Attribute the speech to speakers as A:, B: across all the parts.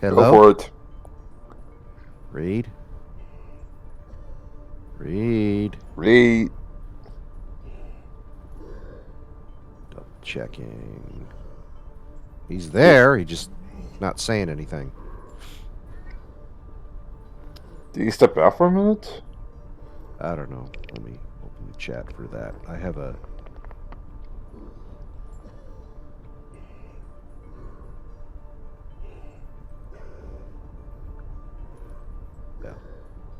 A: Hello?
B: Go for it.
A: Reid? Reid?
B: Reid.
A: Double checking. He's there, he just not saying anything.
B: Did you step out for a minute?
A: I don't know. Let me open the chat for that. I have a... Yeah.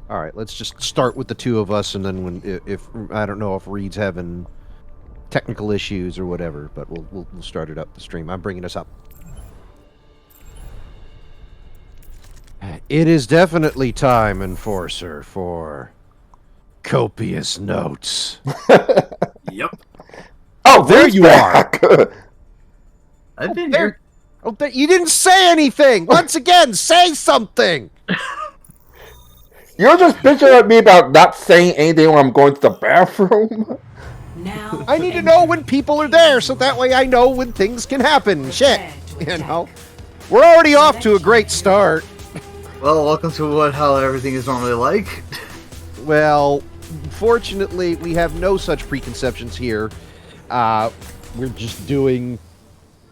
A: All right, let's just start with the two of us, and then if I don't know if Reid's having technical issues or whatever, but we'll start it up the stream. I'm bringing us up. It is definitely time, Enforcer, for copious notes.
C: Yep.
B: Oh,
A: there you
B: back.
A: are.
C: I've been here.
A: Oh, you didn't say anything. Once again, say something.
B: You're just bitching at me about not saying anything when I'm going to the bathroom.
D: Now
A: I need to know when people are there, so that way I know when things can happen. Shit, you know. We're already off to a great start.
C: Well, welcome to how everything is normally like.
A: Well, fortunately, we have no such preconceptions here. We're just doing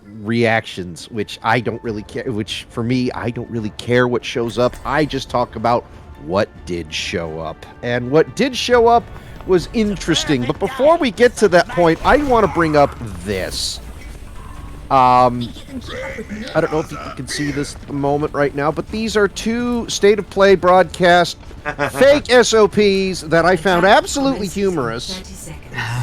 A: reactions, which I don't really care. Which, for me, I don't really care what shows up. I just talk about what did show up. And what did show up was interesting. But before we get to that point, I want to bring up this. I don't know if you can see this at the moment right now, but these are two State of Play broadcast fake SOPs that I found absolutely humorous.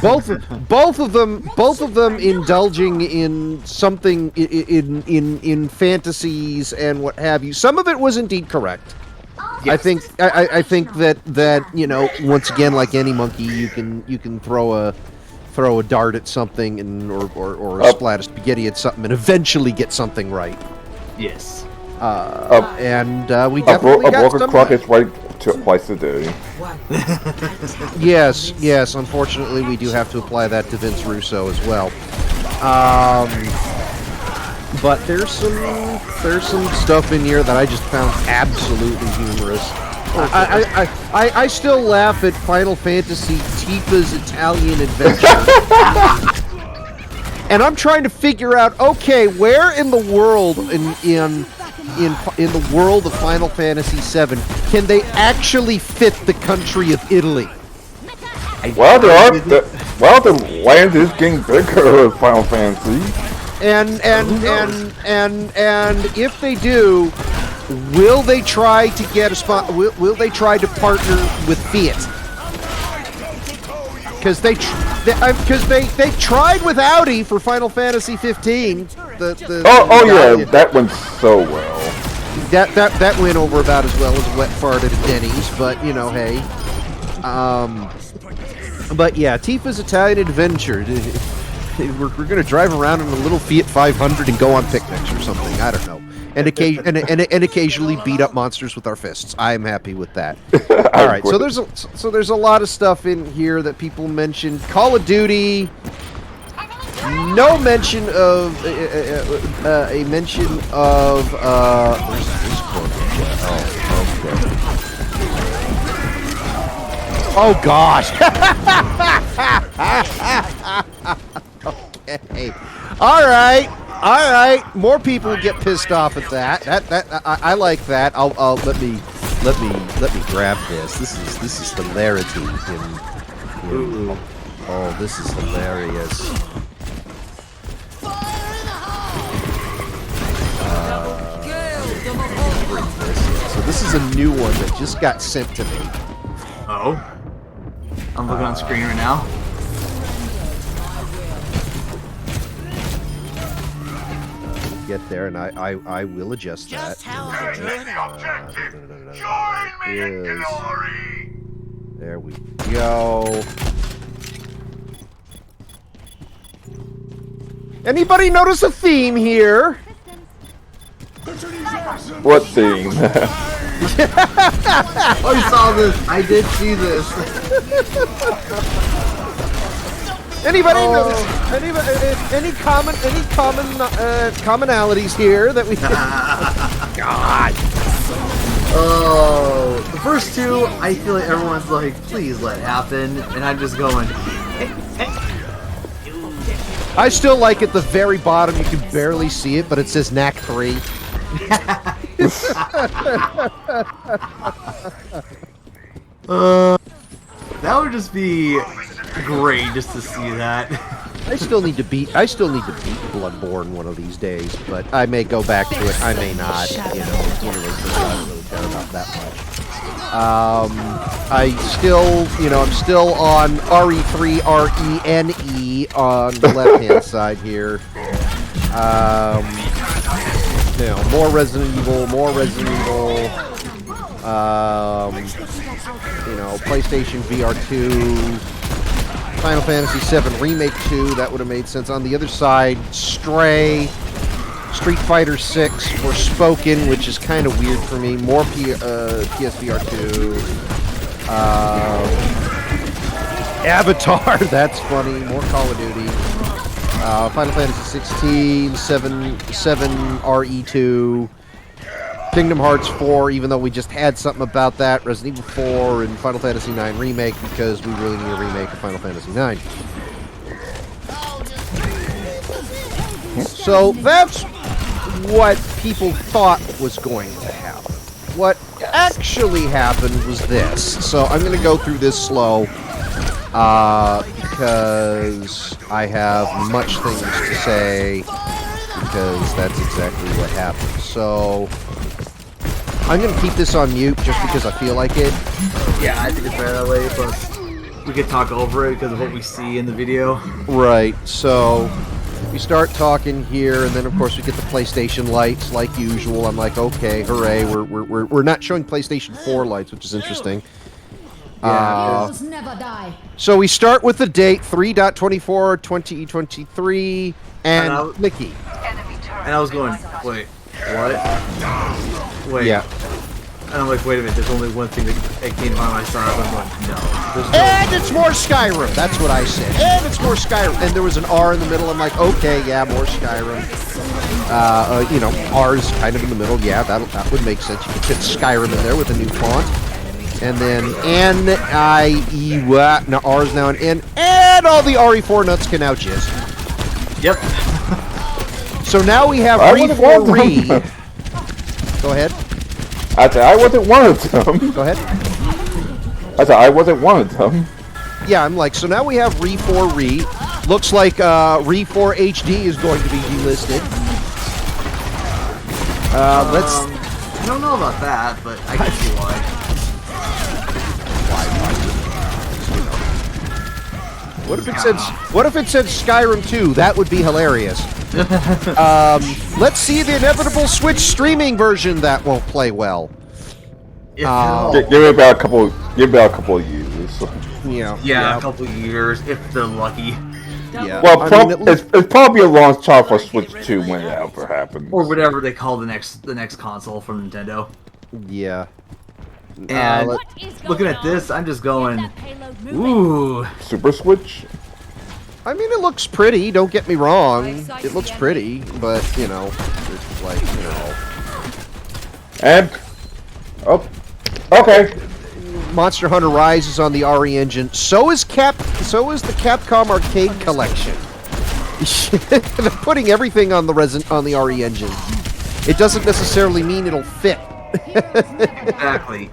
A: Both of them indulging in something in fantasies and what have you. Some of it was indeed correct. Yes. I think that you know, once again, like any monkey, you can throw a dart at something and or a splat of spaghetti at something and eventually get something right.
C: Yes.
A: We definitely got
B: broken
A: some.
B: clock is right twice a day.
A: Yes. Unfortunately, we do have to apply that to Vince Russo as well. But there's some stuff in here that I just found absolutely humorous. I still laugh at Final Fantasy Tifa's Italian Adventure. And I'm trying to figure out, okay, where in the world in the world of Final Fantasy VII can they actually fit the country of Italy?
B: Well, the land is getting bigger with Final Fantasy.
A: And if they do, will they try to get a spot? Will they try to partner with Fiat? Because they tried with Audi for Final Fantasy 15.
B: That went so well.
A: That went over about as well as a wet fart at Denny's, but you know, hey. But yeah, Tifa's Italian Adventure. We're going to drive around in a little Fiat 500 and go on picnics or something. I don't know. And occasionally beat up monsters with our fists. I'm happy with that. All right. So there's a lot of stuff in here that people mentioned. Call of Duty. No mention of a mention of. Where's this quote? Oh gosh. Okay. All right. More people get pissed off at that. I like that. I'll let me grab this. This is hilarity. Oh, this is hilarious. So this is a new one that just got sent to me.
C: Oh. I'm looking on screen right now.
A: Get there, and I will adjust that. There we go. Anybody notice a theme here?
B: What theme?
C: Oh, you saw this. I did see this.
A: Anybody notice? Any commonalities here that we? God.
C: Oh, the first two, I feel like everyone's like, please let it happen, and I'm just going.
A: I still like at the very bottom, you can barely see it, but it says Knack 3.
C: That would just be great just to see that.
A: I still need to beat Bloodborne one of these days, but I may go back to it. I may not. You know, it's one of those things I don't really care about that much. I still, you know, I'm still on RE3 RENE on the left-hand side here. You know, more Resident Evil. You know, PlayStation VR 2. Final Fantasy VII Remake 2, that would have made sense. On the other side, Stray, Street Fighter 6, Forspoken, which is kind of weird for me. More PSVR 2. Avatar, that's funny. More Call of Duty. Final Fantasy 16, 7 RE2. Kingdom Hearts 4, even though we just had something about that, Resident Evil 4, and Final Fantasy 9 Remake, because we really need a remake of Final Fantasy 9. So that's what people thought was going to happen. What actually happened was this. So I'm going to go through this slow, because I have much things to say, because that's exactly what happened. So I'm going to keep this on mute just because I feel like it.
C: Yeah, I think it's better that way, but we could talk over it because of what we see in the video.
A: Right, so we start talking here, and then of course we get the PlayStation lights like usual. I'm like, okay, hooray, we're not showing PlayStation 4 lights, which is interesting.
D: Heroes never die.
A: So we start with the date, 3.24/2023, and Licky.
C: And I was going, wait, what? Wait.
A: Yeah.
C: And I'm like, wait a minute, there's only one thing that came by my side. I'm going, no. There's no
A: And it's more Skyrim. That's what I said. And it's more Skyrim. And there was an R in the middle. I'm like, okay, yeah, more Skyrim. You know, R's kind of in the middle. Yeah, that would make sense. You could fit Skyrim in there with a new font. And then N-I-E, now R's now an N. And all the RE4 nuts can now jizz.
C: Yep.
A: So now we have RE4 Go ahead.
B: I said I wasn't one of them.
A: Go ahead.
B: I said I wasn't one of them.
A: Yeah, I'm like, so now we have Re4 Looks like Re4 HD is going to be delisted. Let's.
C: I don't know about that, but I can see why.
A: What if it said Skyrim 2? That would be hilarious. Let's see the inevitable Switch streaming version that won't play well.
C: Give
B: it about a couple. Give it about a couple of years.
C: Yeah, a couple of years if they're lucky.
A: Yeah.
B: Well, it's probably a launch title for Switch 2 when it ever happens.
C: Or whatever they call the next console from Nintendo.
A: Yeah.
C: And looking at this, I'm just going, ooh.
B: Super Switch?
A: I mean, it looks pretty, don't get me wrong. It looks pretty, but, you know, it's like, you know.
B: And, oh, okay.
A: Monster Hunter Rise is on the RE engine. So is the Capcom Arcade Collection. They're putting everything on the RE engine. It doesn't necessarily mean it'll fit.
C: Exactly.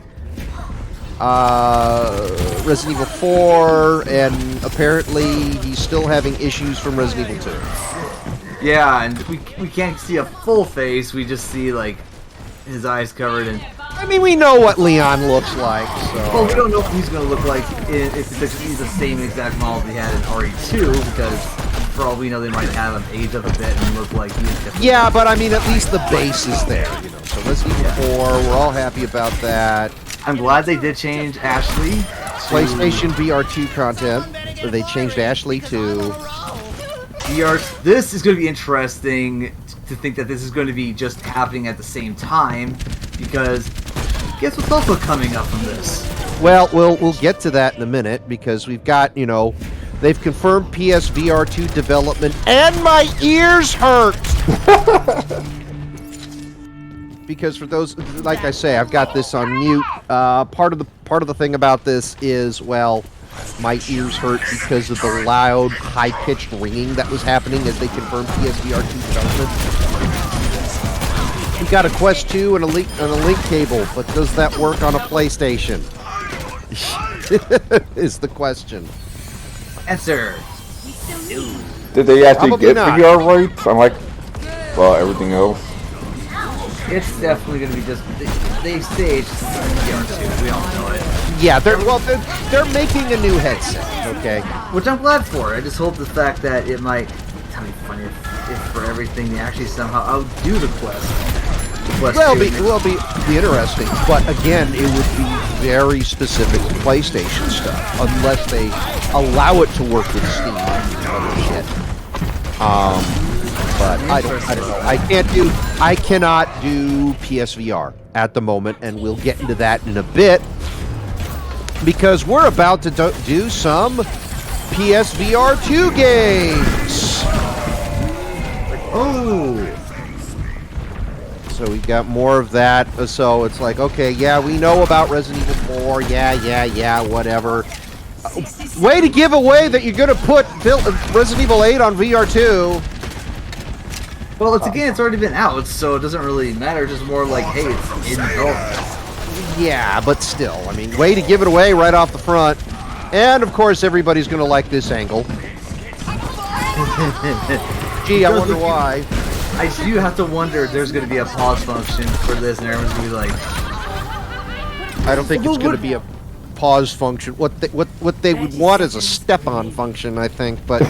A: Resident Evil 4, and apparently he's still having issues from Resident Evil 2.
C: Yeah, and we can't see a full face, we just see, like, his eyes covered in...
A: I mean, we know what Leon looks like, so...
C: Well, we don't know what he's going to look like if he's the same exact model he had in RE2, because for all we know, they might have him age up a bit and look like he's different.
A: Yeah, but I mean, at least the base is there, you know. So Resident Evil 4, we're all happy about that.
C: I'm glad they did change Ashley.
A: PlayStation VR 2 content. They changed Ashley to...
C: VR. This is going to be interesting to think that this is going to be just happening at the same time, because guess what's also coming up from this?
A: Well, we'll get to that in a minute, because we've got, you know, they've confirmed PSVR 2 development, and my ears hurt! because for those, like I say, I've got this on mute. Part of the thing about this is, well, my ears hurt because of the loud, high-pitched ringing that was happening as they confirmed PSVR 2 development. We got a Quest 2 and a link cable, but does that work on a PlayStation? Is the question.
C: Answer.
B: Did they actually
A: Probably
B: get
A: not.
B: VR rights? Unlike, well, everything else.
C: It's definitely going to be just they staged VR 2. We all know it.
A: Yeah, they're making a new headset. Okay.
C: Which I'm glad for. I just hope the fact that it might. It's gonna be funny if for everything they actually somehow outdo the Quest.
A: Will be interesting, but again, it would be very specific to PlayStation stuff, unless they allow it to work with Steam and other shit. But I don't know. I cannot do PSVR at the moment, and we'll get into that in a bit, because we're about to do some PSVR 2 games.
C: Oh.
A: So we got more of that. So it's like, okay, yeah, we know about Resident Evil 4. Yeah, whatever. Way to give away that you're going to put Resident Evil 8 on VR 2.
C: Well, it's already been out, so it doesn't really matter. It's just more like, hey, it's in development.
A: Yeah, but still, I mean, way to give it away right off the front. And of course, everybody's going to like this angle. Gee, I wonder why.
C: I do have to wonder if there's going to be a pause function for this, and everyone's going to be like...
A: I don't think it's going to be a pause function. What they would want is a step-on function, I think. But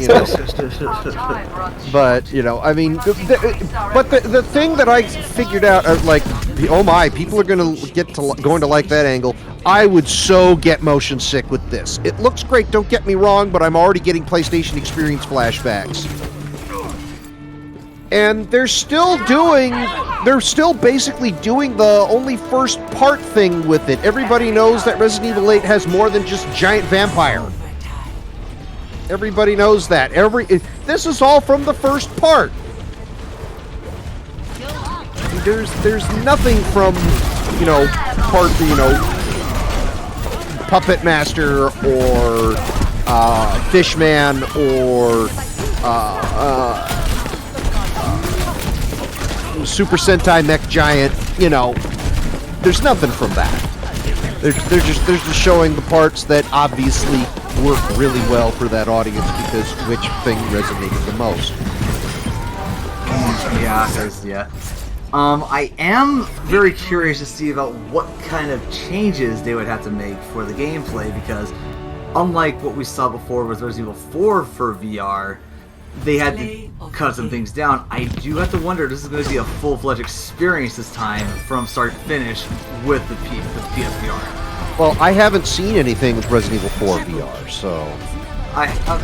A: you know, I mean, but the thing that I figured out, like, oh my, people are going to like that angle. I would so get motion sick with this. It looks great, don't get me wrong, but I'm already getting PlayStation Experience flashbacks. And they're still basically doing the only first part thing with it. Everybody knows that Resident Evil 8 has more than just giant vampire. Everybody knows that. This is all from the first part. There's nothing from, Puppet Master or Fishman or Super Sentai Mech Giant, there's nothing from that. They're just showing the parts that obviously work really well for that audience because which thing resonated the most.
C: Yeah. I am very curious to see about what kind of changes they would have to make for the gameplay, because unlike what we saw before with Resident Evil 4 for VR, they had to cut some things down. I do have to wonder if this is going to be a full-fledged experience this time from start to finish with the PSVR.
A: Well, I haven't seen anything with Resident Evil 4 VR, so...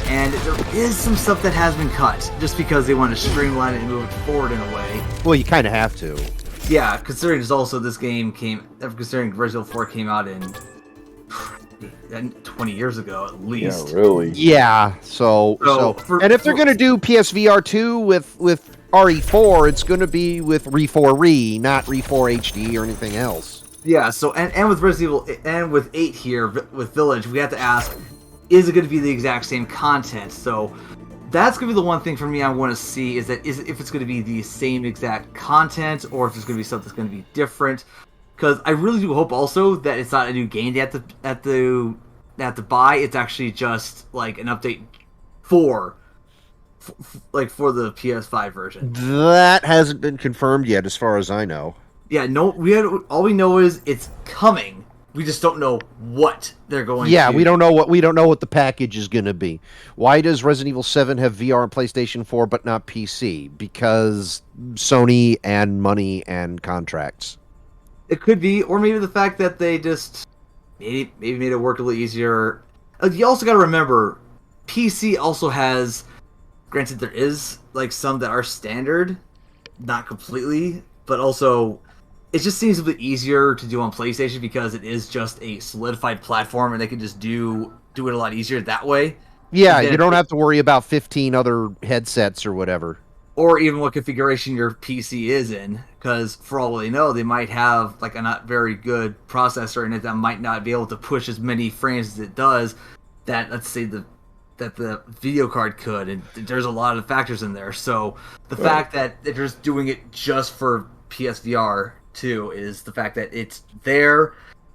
C: and there is some stuff that has been cut, just because they want to streamline it and move it forward in a way.
A: Well, you kind of have to.
C: Yeah, considering Resident Evil 4 came out in 20 years ago at least.
B: Yeah, really.
A: Yeah, and if they're going to do PSVR 2 with RE4, it's going to be with RE4 Re, not RE4 HD or anything else.
C: Yeah, so and with Resident Evil and with 8 here with Village, we have to ask, is it going to be the exact same content? So that's going to be the one thing for me I want to see is if it's going to be the same exact content or if it's going to be something that's going to be different. Because I really do hope also that it's not a new game they have to buy. It's actually just like an update for the PS5 version.
A: That hasn't been confirmed yet, as far as I know.
C: Yeah, no. All we know is it's coming. We just don't know what they're going to.
A: Yeah, we don't know what the package is going to be. Why does Resident Evil 7 have VR on PlayStation 4 but not PC? Because Sony and money and contracts.
C: It could be, or maybe the fact that they just maybe made it work a little easier. You also got to remember, PC also has. Granted, there is like some that are standard, not completely, but also it just seems a bit easier to do on PlayStation because it is just a solidified platform, and they can just do it a lot easier that way.
A: Yeah, you don't have to worry about 15 other headsets or whatever.
C: or even what configuration your PC is in, because for all they know, they might have like a not very good processor in it that might not be able to push as many frames as it does. That let's say that the video card could, and there's a lot of factors in there. So the fact that they're just doing it just for PSVR 2 is the fact that it's there.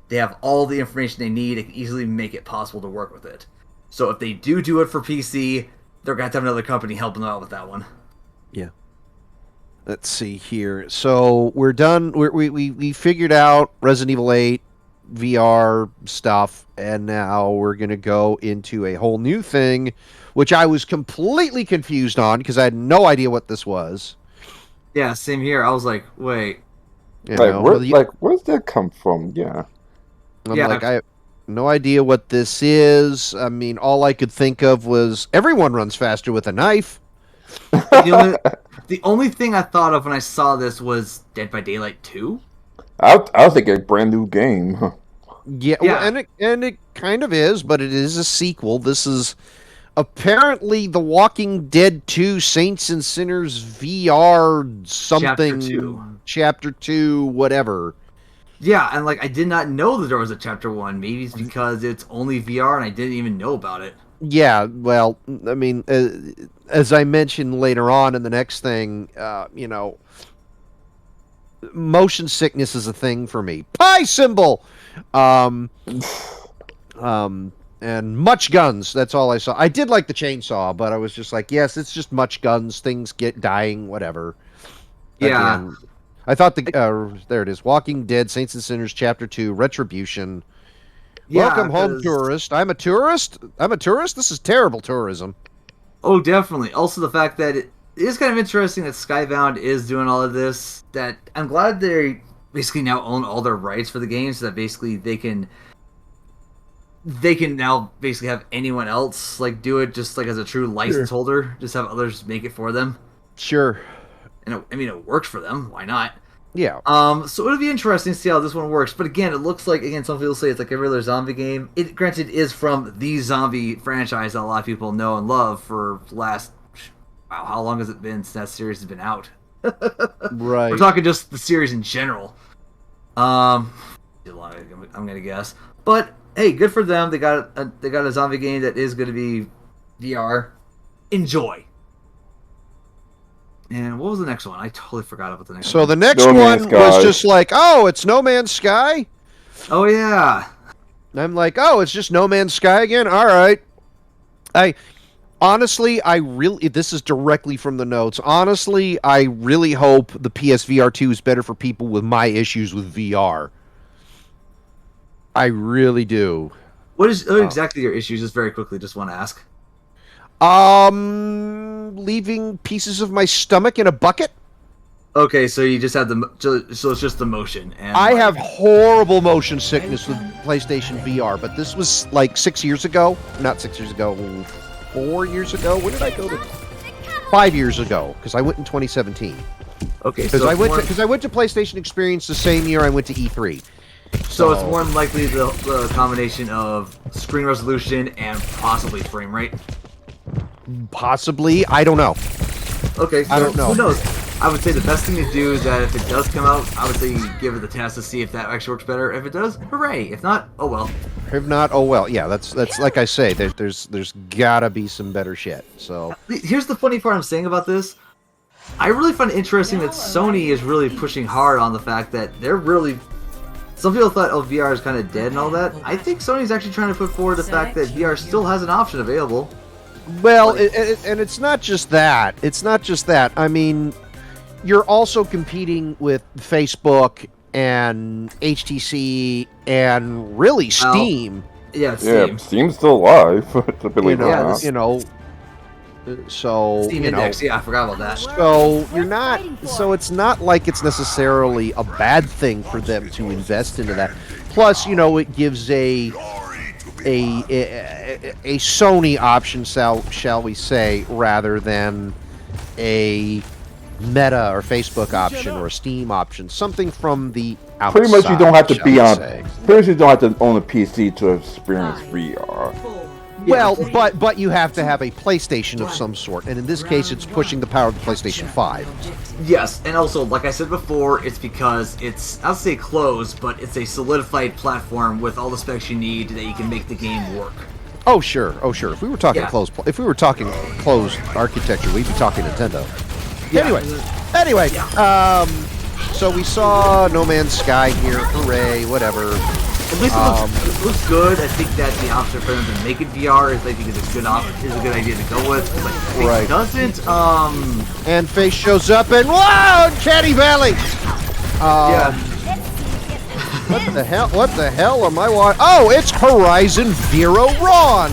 C: They have all the information they need. They can easily make it possible to work with it. So if they do it for PC, they're going to have another company helping them out with that one.
A: Yeah. Let's see here. So we're done. We figured out Resident Evil 8 VR stuff, and now we're going to go into a whole new thing, which I was completely confused on because I had no idea what this was.
C: Yeah, same here. I was like, wait.
B: Where's that come from? Yeah.
A: I have no idea what this is. I mean, all I could think of was everyone runs faster with a knife.
C: The only thing I thought of when I saw this was Dead by Daylight 2.
B: I was thinking a brand new game.
A: Yeah. Well, and it kind of is, but it is a sequel. This is apparently The Walking Dead 2 Saints and Sinners VR something. Chapter 2, whatever.
C: Yeah, and like I did not know that there was a Chapter 1. Maybe it's because it's only VR and I didn't even know about it.
A: Yeah, well, I mean, as I mentioned later on in the next thing, motion sickness is a thing for me. Pie symbol! And much guns, that's all I saw. I did like the chainsaw, but I was just like, yes, it's just much guns, things get dying, whatever.
C: Yeah.
A: I thought there it is. Walking Dead, Saints and Sinners, Chapter 2, Retribution.
C: Yeah,
A: welcome home, tourist. I'm a tourist? This is terrible tourism.
C: Oh, definitely. Also, the fact that it is kind of interesting that Skybound is doing all of this. That I'm glad they basically now own all their rights for the game, so that basically they can now basically have anyone else like do it, just like as a true license holder. Just have others make it for them.
A: Sure.
C: And it works for them. Why not?
A: Yeah.
C: So it'll be interesting to see how this one works. But again, it looks like, some people say it's like every other zombie game. It, granted, is from the zombie franchise that a lot of people know and love for the last... Wow, how long has it been since that series has been out?
A: Right.
C: We're talking just the series in general. I'm going to guess. But, hey, good for them. They got a zombie game that is going to be VR. Enjoy. And what was the next one? I totally forgot about the next one.
A: So the next one was just like, oh, it's No Man's Sky?
C: Oh, yeah.
A: I'm like, oh, it's just No Man's Sky again? All right. Honestly, this is directly from the notes. Honestly, I really hope the PSVR 2 is better for people with my issues with VR. I really do.
C: What is exactly your issues? Just very quickly, just want to ask.
A: Leaving pieces of my stomach in a bucket.
C: Okay, so you just have so it's just the motion. And
A: I have horrible motion sickness with PlayStation VR, but this was like 6 years ago. Not 6 years ago, 4 years ago. When did I go to? 5 years ago, because I went in 2017.
C: Okay,
A: because I went to PlayStation Experience the same year I went to E3.
C: So it's more than likely the combination of screen resolution and possibly frame rate.
A: Possibly, I don't know.
C: Okay, so
A: I don't know.
C: Who knows? I would say the best thing to do is that if it does come out, I would say you give it the test to see if that actually works better. If it does, hooray! If not, oh well.
A: If not, oh well. Yeah, that's like I say. There's gotta be some better shit. So
C: here's the funny part I'm saying about this. I really find it interesting that Sony is really pushing hard on the fact that they're really. Some people thought, oh, VR is kind of dead and all that. I think Sony's actually trying to put forward the fact that VR still has an option available.
A: Well, and it's not just that. It's not just that. I mean, you're also competing with Facebook and HTC and really Steam.
C: Yeah, Steam.
B: Yeah, Steam's still alive.
A: So
C: Steam Index. Yeah, I forgot about that.
A: So you're not. So it's not like it's necessarily a bad thing for them to invest into that. Plus, it gives a Sony option, shall we say, rather than a Meta or Facebook option or a Steam option, something from the outside.
B: Pretty much, you don't have to be on. Pretty much, you don't have to own a PC to experience VR.
A: Well, but you have to have a PlayStation of some sort, and in this case, it's pushing the power of the PlayStation 5.
C: Yes, and also, like I said before, it's because it's, I'll say closed, but it's a solidified platform with all the specs you need that you can make the game work.
A: Oh sure. If we were talking
C: Yeah.
A: closed architecture, we'd be talking Nintendo.
C: Yeah.
A: Anyway,
C: Yeah.
A: so we saw No Man's Sky here. Hooray! Whatever.
C: At least it looks good. I think that the option for them to make it VR is, I think, is a good idea to go with. But if
A: Right.
C: it doesn't,
A: And Face shows up and whoa, Chatty Valley.
C: yeah.
A: What the hell am I watching? Oh, it's Horizon Zero Dawn.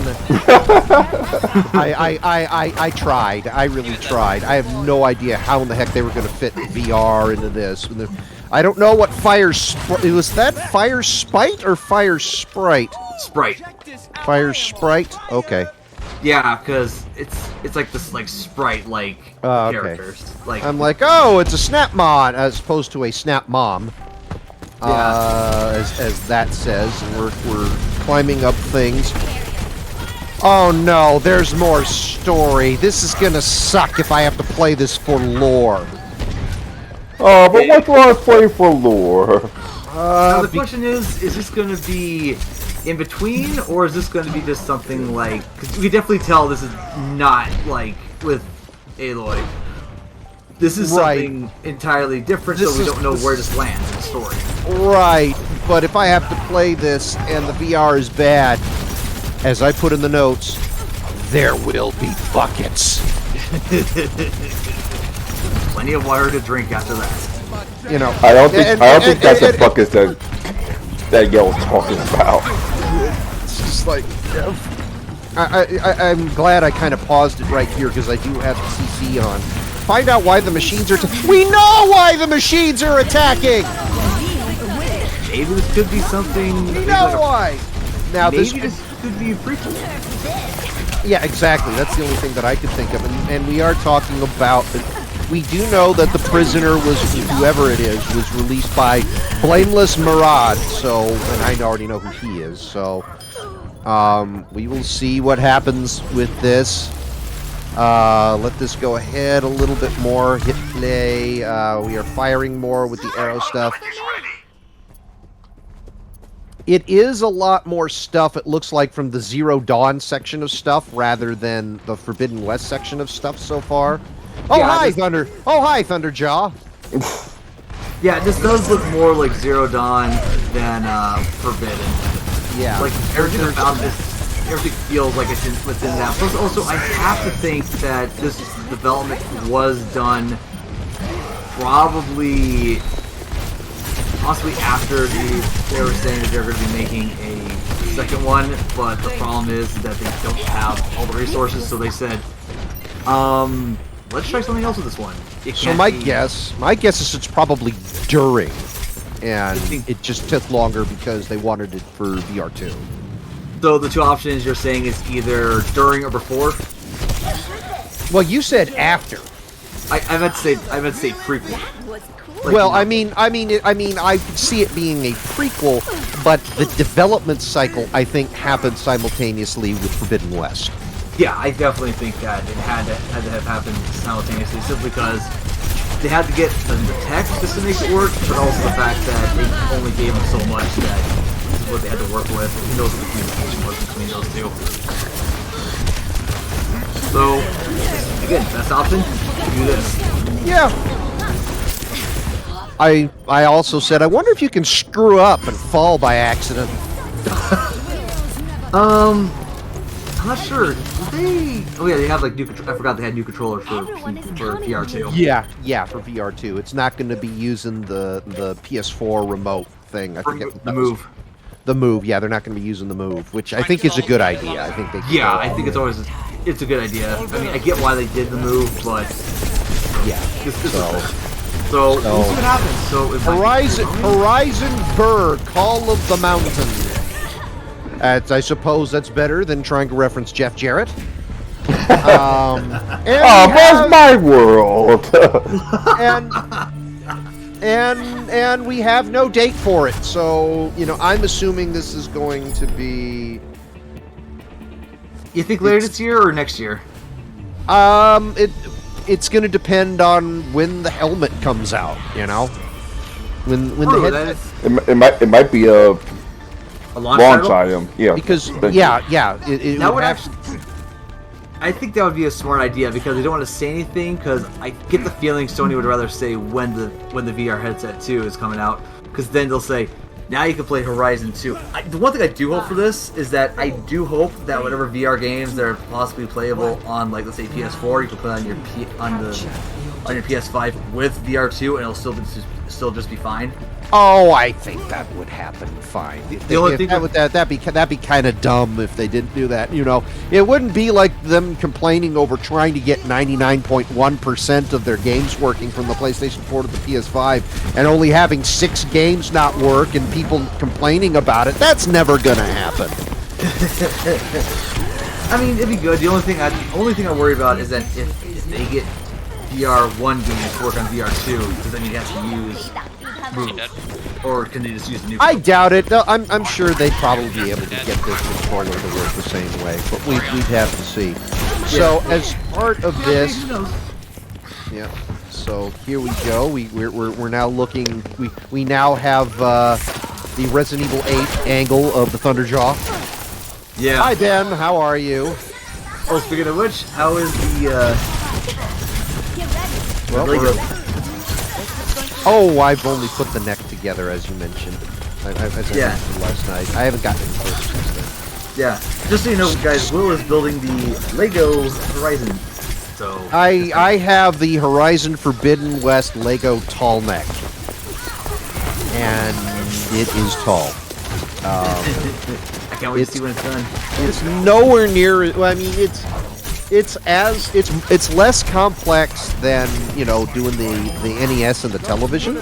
A: I tried. I really tried. I have no idea how in the heck they were going to fit VR into this. I don't know what was that Fire Spite or Fire Sprite?
C: Sprite.
A: Fire Sprite. Okay.
C: Yeah, because it's like this Sprite
A: Okay.
C: characters. Like
A: I'm like, oh, it's a Snapmon as opposed to a Snap Mom. As that says, and we're climbing up things. Oh no, there's more story. This is gonna suck if I have to play this for lore.
B: Oh, but what's wrong with play for lore?
C: now the question is this going to be in between, or is this going to be just something like? Because we can definitely tell this is not like with Aloy. This is
A: Right.
C: something entirely different,
A: This
C: so we
A: is-
C: don't know where this lands in the story.
A: Right, but if I have to play this and the VR is bad, as I put in the notes, there will be buckets.
C: Plenty of water to drink after that.
A: You know,
B: I don't think that's
A: and-
B: the bucket that Yell's talking about.
A: It's just like, I'm glad I kind of paused it right here because I do have the CC on. Find out why the machines are. We know why the machines are attacking.
C: Maybe this could be something.
A: We know why. Now
C: Maybe
A: this.
C: this could be a prequel.
A: Yeah, exactly. That's the only thing that I could think of, and we are talking about. We do know that the prisoner was whoever it is was released by Blameless Murad. So, and I already know who he is. So, we will see what happens with this. Let this go ahead a little bit more. Hit play. We are firing more with the arrow stuff. It is a lot more stuff, it looks like, from the Zero Dawn section of stuff rather than the Forbidden West section of stuff so far. Oh,
C: Yeah,
A: hi,
C: this-
A: Thunder. Oh, hi, Thunderjaw.
C: Yeah, this does look more like Zero Dawn than Forbidden.
A: Yeah.
C: Like everything about this, everything feels like it's within that. Plus, also, I have to think that this development was done possibly after they were saying that they're going to be making a second one, but the problem is that they don't have all the resources, so they said, let's try something else with this one.
A: So my guess is it's probably during, and it just took longer because they wanted it for VR2.
C: So the two options you're saying is either during or before?
A: Well, you said after.
C: I meant to say prequel. Like,
A: Well, I mean, I could see it being a prequel, but the development cycle, I think, happened simultaneously with Forbidden West.
C: yeah, I definitely think that it had to have happened simultaneously, simply because they had to get the tech just to make it work, but also the fact that they only gave them so much that this is what they had to work with. Who knows what the communication was between those two? So, again, best option, do this.
A: Yeah. I also said, I wonder if you can screw up and fall by accident.
C: I'm not sure. Did they? Oh yeah, they have like new. I forgot they had new controllers for VR2.
A: Yeah, for VR2. It's not going to be using the PS4 remote thing. I forget
C: The Move.
A: The Move. Yeah, they're not going to be using the Move, which I think is a good idea. I think they.
C: Yeah, I think it's a good idea. I mean, I get why they did the move, but
A: Yeah.
C: this is so we'll see what happens. So it might be
A: Horizon Burr, Call of the Mountain. I suppose that's better than trying to reference Jeff Jarrett.
B: Where's my world?
A: and we have no date for it. So, I'm assuming this is going to be
C: You think later this year or next year?
A: It's going to depend on when the helmet comes out. You know, when
C: True,
A: the head.
B: It might be a
C: launch
B: item. Yeah.
A: Because it
C: that
A: would
C: would
A: have.
C: actually. I think that would be a smart idea because they don't want to say anything. Because I get the feeling Sony would rather say when the VR headset 2 is coming out. Because then they'll say, now you can play Horizon 2. The one thing I do hope for this is that I do hope that whatever VR games that are possibly playable on, like, let's say PS4, you can put on your on your PS5 with VR2, and it'll still just be fine.
A: Oh, I think that would happen fine. That'd be kind of dumb if they didn't do that. You know, it wouldn't be like them complaining over trying to get 99.1% of their games working from the PlayStation 4 to the PS5 and only having 6 games not work and people complaining about it. That's never gonna happen.
C: I mean, it'd be good. The only thing I worry about is that if they get VR1 games to work on VR2, because then you have to use Move. Or can they just use the new?
A: I doubt it. I'm sure they'd probably be able to get this controller to work the same way, but we'd have to see. So as part of this, yeah. So here we go. We're now looking. We now have the Resident Evil 8 angle of the Thunderjaw.
C: Yeah.
A: Hi Ben, how are you?
C: Oh, speaking of which, how is the?
A: Oh, I've only put the neck together, as you mentioned. As I mentioned last night. I haven't gotten any further since then.
C: Yeah, just so you know, guys, Will is building the Lego Horizon. So
A: I have the Horizon Forbidden West Lego tall neck, and it is tall.
C: I can't wait to see when it's done.
A: It's nowhere near. I mean, it's less complex than, you know, doing the NES and the television,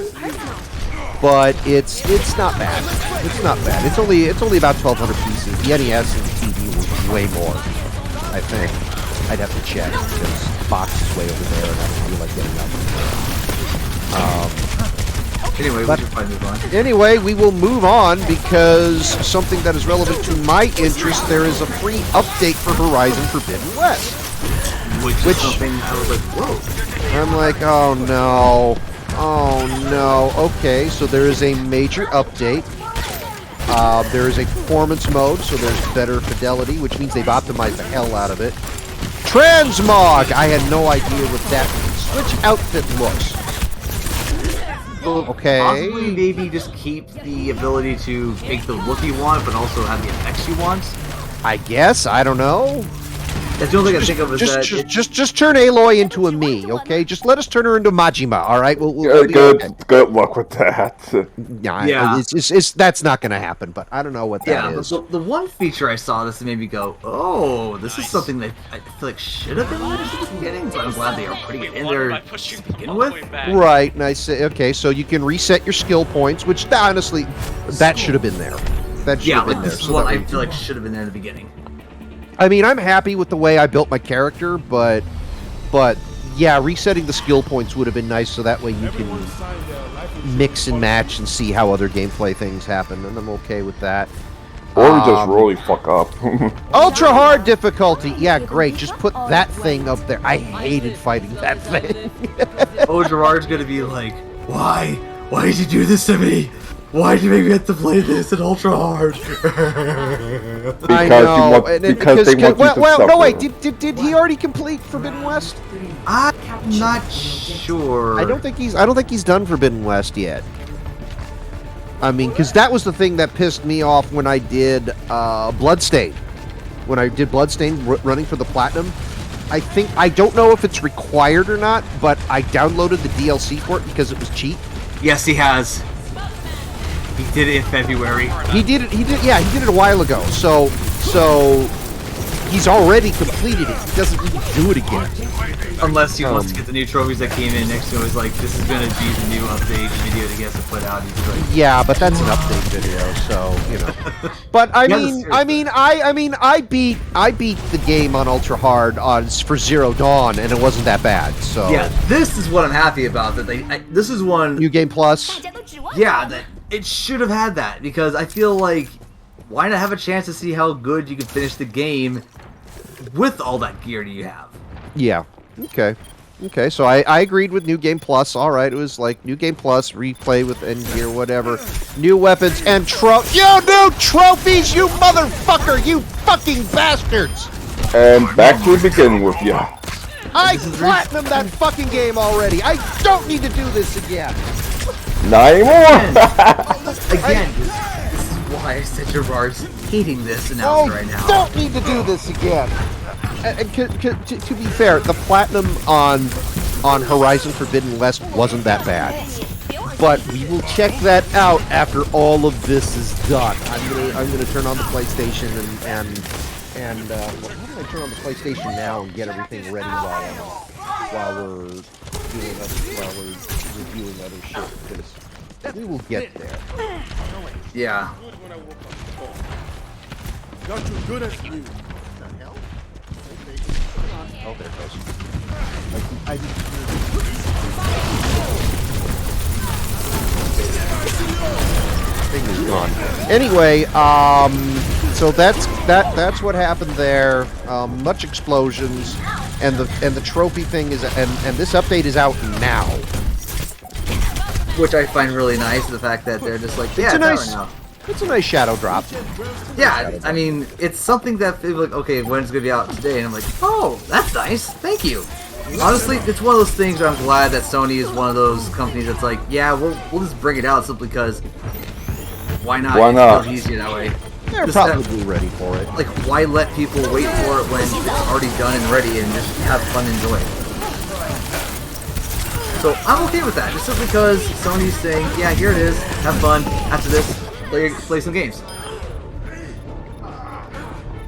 A: but it's not bad. It's not bad. It's only about 1,200 pieces. The NES and the TV were way more, I think. I'd have to check because the box is way over there, and I don't feel like getting up.
C: Anyway, we should probably move on.
A: Anyway, we will move on because something that is relevant to my interest, there is a free update for Horizon Forbidden West.
C: Which is something I was like, whoa.
A: I'm like, oh no. Oh no. Okay, so there is a major update. There is a performance mode, so there's better fidelity, which means they've optimized the hell out of it. Transmog! I had no idea what that Switch outfit looks. Okay.
C: Possibly maybe just keep the ability to make the look you want, but also have the effects you want.
A: I guess. I don't know.
C: That's the only thing I think of is that...
A: Just turn Aloy into a me, okay? Just let us turn her into Majima, all right? We'll
B: good luck with that.
A: Yeah. It's that's not going to happen, but I don't know what that is.
C: But the one feature I saw this made me go, oh, this is something that I feel like should have been there at the beginning, but I'm glad they are putting it in there to begin with.
A: Right, and I say, okay, so you can reset your skill points, which, honestly, that should have been there. That should have been there.
C: This is what I feel like should have been there in the beginning.
A: I mean, I'm happy with the way I built my character, but yeah, resetting the skill points would have been nice, so that way you can mix and match and see how other gameplay things happen, and I'm okay with that.
B: Or we just really fuck up.
A: Ultra hard difficulty, yeah, great. Just put that thing up there. I hated fighting that thing.
C: Oh, Gerard's gonna be like, why? Why did you do this to me? Why did you make me have to play this in ultra hard?
A: I know.
B: Because they want you to suffer.
A: No, wait. Did he already complete Forbidden West?
C: I'm not sure.
A: I don't think he's done Forbidden West yet. I mean, because that was the thing that pissed me off when I did Bloodstained. When I did Bloodstained running for the Platinum. I don't know if it's required or not, but I downloaded the DLC for it because it was cheap.
C: Yes, he has. He did it in February.
A: He did it a while ago. So he's already completed it. He doesn't need to do it again.
C: Unless he wants to get the new trophies that came in next to him. He's like, this is gonna be the new update video that he has to put out. He's like,
A: yeah, but that's an update video, so you know. But I beat the game on ultra hard for Zero Dawn, and it wasn't that bad. So
C: yeah, this is what I'm happy about. That this is one
A: New Game Plus.
C: Yeah, that it should have had that because I feel like why not have a chance to see how good you can finish the game with all that gear you have.
A: Yeah. Okay. Okay, so I agreed with New Game Plus. All right, it was like New Game Plus, replay with end gear, whatever. New weapons and new trophies, you motherfucker, you fucking bastards!
B: And back to the beginning with you.
A: I platinumed that fucking game already. I don't need to do this again.
B: Not anymore.
C: Again, this is why I said Gerard's hating this announcement right now.
A: Don't need to do this again. And to be fair, the platinum on Horizon Forbidden West wasn't that bad, but we will check that out after all of this is done. I'm gonna turn on the PlayStation and well, how do I turn on the PlayStation now and get everything ready while we're reviewing other shit, because we will get there.
C: Yeah.
E: Got you good at you.
A: Oh, there it goes. Thing is gone. Anyway, so that's what happened there. Much explosions, and the trophy thing is, and this update is out now.
C: Which I find really nice, the fact that they're just like, yeah, it's out right now.
A: It's a nice shadow drop.
C: Yeah, I mean, it's something that people like, okay, when's it gonna be out today? And I'm like, oh, that's nice, thank you. Honestly, it's one of those things where I'm glad that Sony is one of those companies that's like, yeah, we'll just bring it out simply because why not?
B: Why not?
C: It's easier that way.
A: They're
C: Just
A: probably ready for it.
C: Like, why let people wait for it when it's already done and ready and just have fun and enjoy it? So I'm okay with that, just simply because Sony's saying, yeah, here it is, have fun. After this, play some games.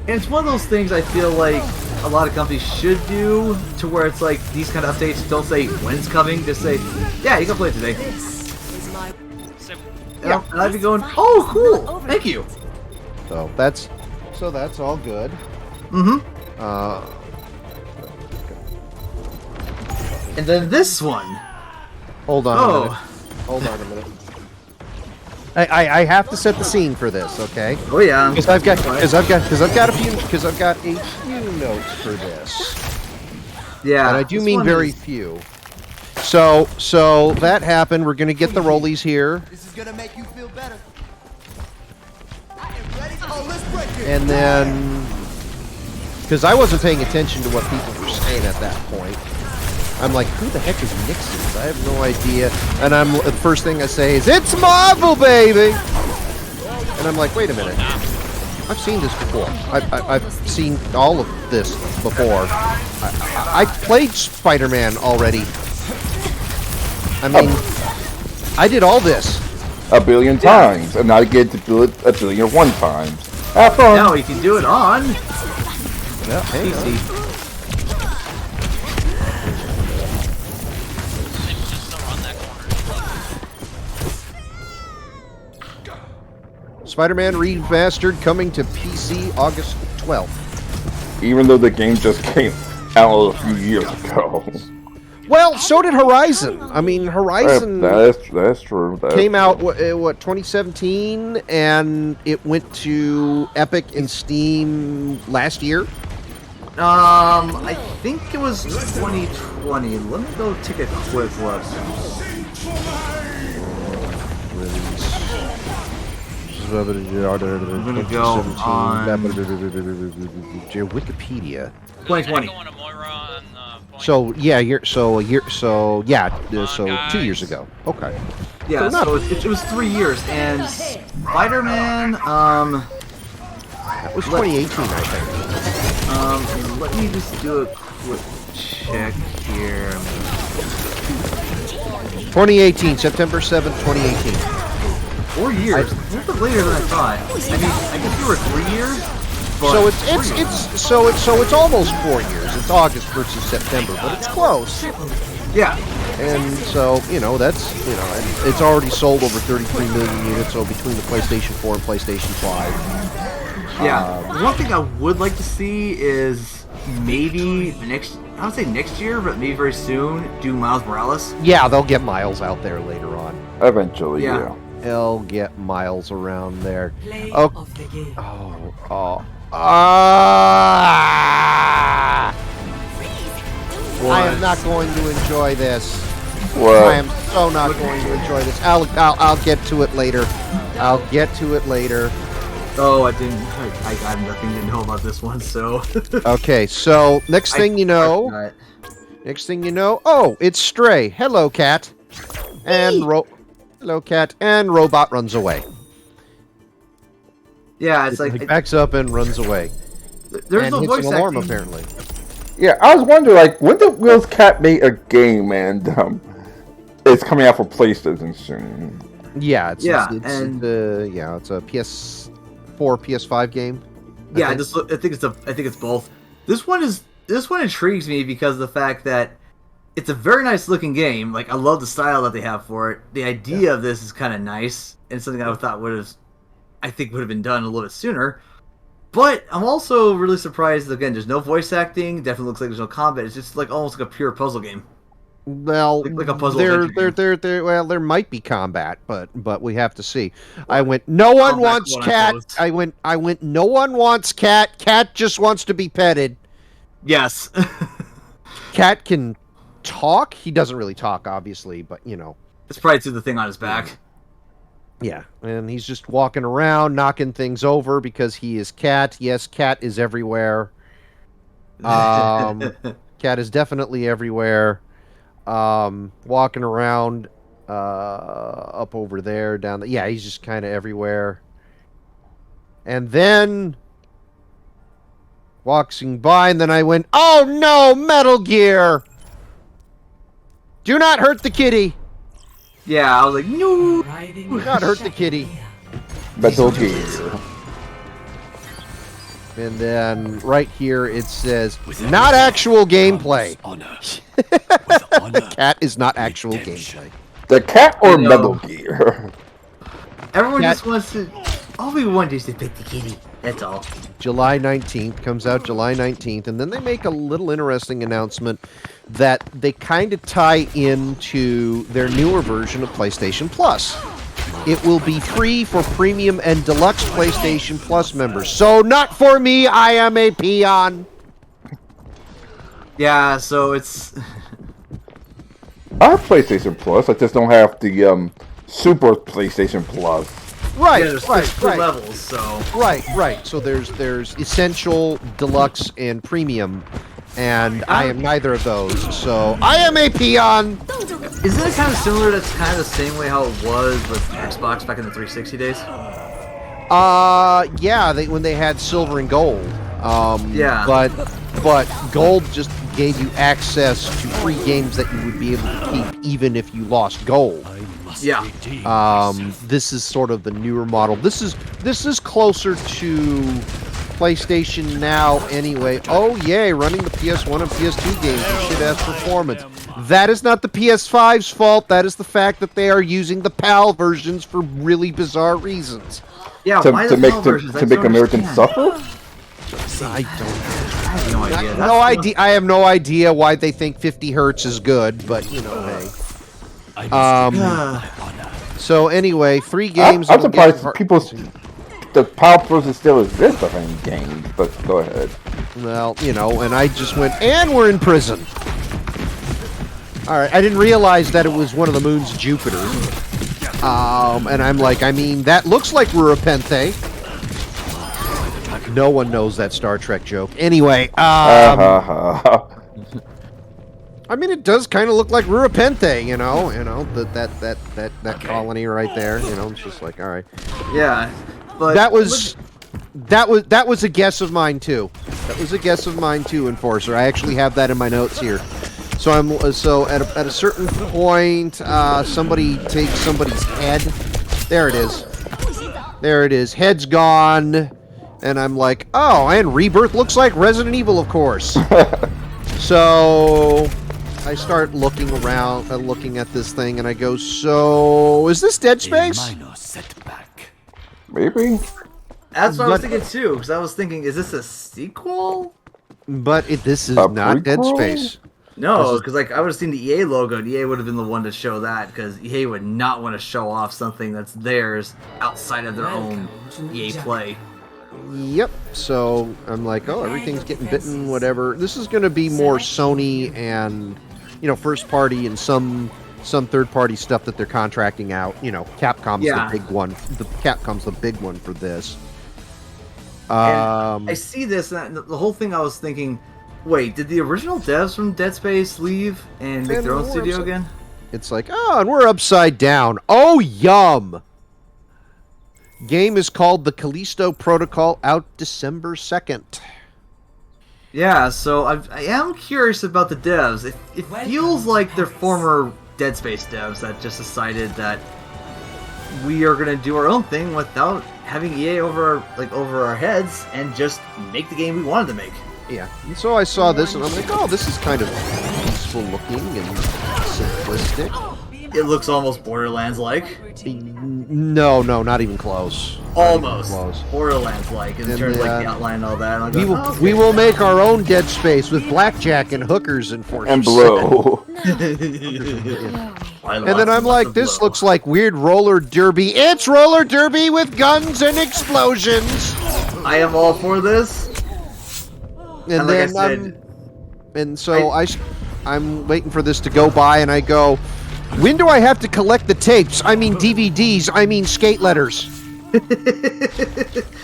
C: And it's one of those things I feel like a lot of companies should do, to where it's like these kind of updates don't say when it's coming, just say, yeah, you can play it today. And I'd be going, oh, cool, thank you.
A: So that's all good.
C: Mm-hmm. And then this one.
A: Hold on a minute. Hold on a minute. I have to set the scene for this, okay?
C: Oh yeah.
A: Because I've got a few notes for this.
C: Yeah.
A: And I do mean very few. So that happened. We're gonna get the rollies here.
E: This is gonna make you feel better.
A: And then, because I wasn't paying attention to what people were saying at that point, I'm like, who the heck is Nixon? I have no idea. And the first thing I say is, it's Marvel, baby! And I'm like, wait a minute. I've seen this before. I've seen all of this before. I played Spider-Man already. I mean, I did all this.
B: A billion times, and now you get to do it a billion one times. Have fun.
C: Now you can do it on
A: Yeah,
C: PC.
A: Spider-Man Remastered coming to PC August 12th.
B: Even though the game just came out a few years ago.
A: Well, so did Horizon. I mean, Horizon
B: That's true.
A: came out, what, 2017, and it went to Epic and Steam last year.
C: I think it was 2020. Let me go take a quick look.
A: I'm
C: gonna go on
A: Wikipedia.
C: 2020.
A: So 2 years ago. Okay.
C: Yeah,
A: So
C: so it was 3 years, and Spider-Man,
A: That was 2018, I think.
C: let me just do a quick check here.
A: 2018, September 7th, 2018.
C: 4 years? A little bit later than I thought. I mean, I guess you were 3 years. But
A: So it's almost 4 years. It's August versus September, but it's close.
C: yeah.
A: And so, it's already sold over 33 million units, so between the PlayStation 4 and PlayStation 5.
C: Yeah. One thing I would like to see is maybe I would say next year, but maybe very soon, do Miles Morales.
A: Yeah, they'll get Miles out there later on.
B: Eventually, yeah.
A: They'll get Miles around there. I am not going to enjoy this.
B: What?
A: I am so not going to enjoy this. I'll get to it later. I'll get to it later.
C: Oh, I didn't. I got nothing to know about this one, so.
A: Okay, so next thing you know, oh, it's Stray. Hello, cat. And hello, cat. And robot runs away.
C: Yeah, it's
A: He
C: like
A: backs up and runs away.
C: there's
A: and
C: no
A: hits
C: voice
A: an alarm
C: acting.
A: apparently.
B: Yeah, I was wondering, like, when did Will's Cat make a game, and it's coming out for PlayStation soon.
A: Yeah, it's
C: Yeah,
A: it's
C: and-
A: it's a PS4, PS5 game.
C: Yeah, I think it's both. This one intrigues me because of the fact that it's a very nice looking game. Like, I love the style that they have for it. The idea of this is kind of nice and something I thought would have been done a little bit sooner. But I'm also really surprised. Again, there's no voice acting. Definitely looks like there's no combat. It's just like almost like a pure puzzle game.
A: Well,
C: Like a puzzle
A: well, there might be combat, but we have to see. I went, no one
C: Combat,
A: wants
C: quote
A: cat.
C: unquote.
A: I went, no one wants cat. Cat just wants to be petted.
C: Yes.
A: Cat can talk. He doesn't really talk, obviously, but you know.
C: It's probably to the thing on his back.
A: Yeah, and he's just walking around, knocking things over because he is cat. Yes, cat is everywhere. Cat is definitely everywhere. Walking around up over there, down the, yeah, he's just kind of everywhere. And then walking by, and then I went, oh no, Metal Gear! Do not hurt the kitty!
C: Yeah, I was like, no.
A: Do not hurt the kitty.
B: Metal Gear.
A: And then right here it says, not actual gameplay. Cat is not actual gameplay.
B: The cat or
C: I know.
B: Metal Gear?
C: Everyone
A: Cat-
C: just wants to. All we want is to pick the kitty. That's all.
A: July 19th, comes out July 19th, and then they make a little interesting announcement that they kind of tie into their newer version of PlayStation Plus. It will be free for premium and deluxe PlayStation Plus members. So not for me, I am a
C: Yeah, so it's.
B: I have PlayStation Plus. I just don't have the Super PlayStation Plus.
A: Right,
C: Yeah, there's
A: right,
C: two
A: right.
C: levels, so.
A: Right. So there's essential, deluxe, and premium, and I am neither of those. So I am a peon.
C: Isn't it kind of similar? That's kind of the same way how it was with Xbox back in the 360 days.
A: Yeah, when they had silver and gold.
C: Yeah.
A: But gold just gave you access to free games that you would be able to keep even if you lost gold.
C: Yeah.
A: This is sort of the newer model. This is closer to PlayStation Now anyway. Oh yay, running the PS1 and PS2 games with shit-ass performance. That is not the PS5's fault. That is the fact that they are using the PAL versions for really bizarre reasons.
C: Yeah, why
B: To
C: the
B: make
C: PAL versions? I
B: to make
C: don't
B: Americans
C: understand.
B: suffer?
A: I don't.
C: I have no idea.
A: No idea. I have no idea why they think 50 hertz is good, but you know, hey. So anyway, 3 games.
B: I'm
A: that'll
B: surprised
A: get-
B: people. The PAL version still exists of any games, but go ahead.
A: Well, you know, and I just went, and we're in prison. All right, I didn't realize that it was one of the moons, Jupiter. And I'm like, I mean, that looks like Rurapente. No one knows that Star Trek joke. Anyway, I mean, it does kind of look like Rurapente, you know, that colony right there. You know, it's just like, all right.
C: Yeah, but
A: That was a guess of mine too. That was a guess of mine too, Enforcer. I actually have that in my notes here. So at a certain point, somebody takes somebody's head. There it is. There it is. Head's gone, and I'm like, oh, and Rebirth looks like Resident Evil, of course. So I start looking around, looking at this thing, and I go, so is this Dead Space?
B: Maybe.
C: that's what I was thinking too. Because I was thinking, is this a sequel?
A: But this is
B: A
A: not Dead
B: prequel?
A: Space.
C: No, because like I would have seen the EA logo, and EA would have been the one to show that. Because EA would not want to show off something that's theirs outside of their own EA Play.
A: Yep. So I'm like, oh, everything's getting bitten, whatever. This is going to be more Sony and, first party and some third party stuff that they're contracting out. Capcom's the big one. Capcom's the big one for this.
C: I see this, and the whole thing I was thinking, wait, did the original devs from Dead Space leave and make their own studio again?
A: It's like, oh, and we're upside down. Oh, yum! Game is called The Callisto Protocol, out December 2nd.
C: Yeah, so I am curious about the devs. It feels like they're former Dead Space devs that just decided that we are going to do our own thing without having EA over our heads and just make the game we wanted to make.
A: Yeah, and so I saw this and I'm like, oh, this is kind of peaceful looking and simplistic.
C: It looks almost Borderlands-like.
A: No, not even close.
C: Almost
A: close.
C: Borderlands-like in terms of the outline and all that. And
A: we will make our own Dead Space with blackjack and hookers and forces.
B: And blow.
A: And then I'm like, this looks like weird roller derby. It's roller derby with guns and explosions.
C: I am all for this.
A: And then I'm waiting for this to go by, and I go, when do I have to collect the tapes? I mean DVDs. I mean skate letters.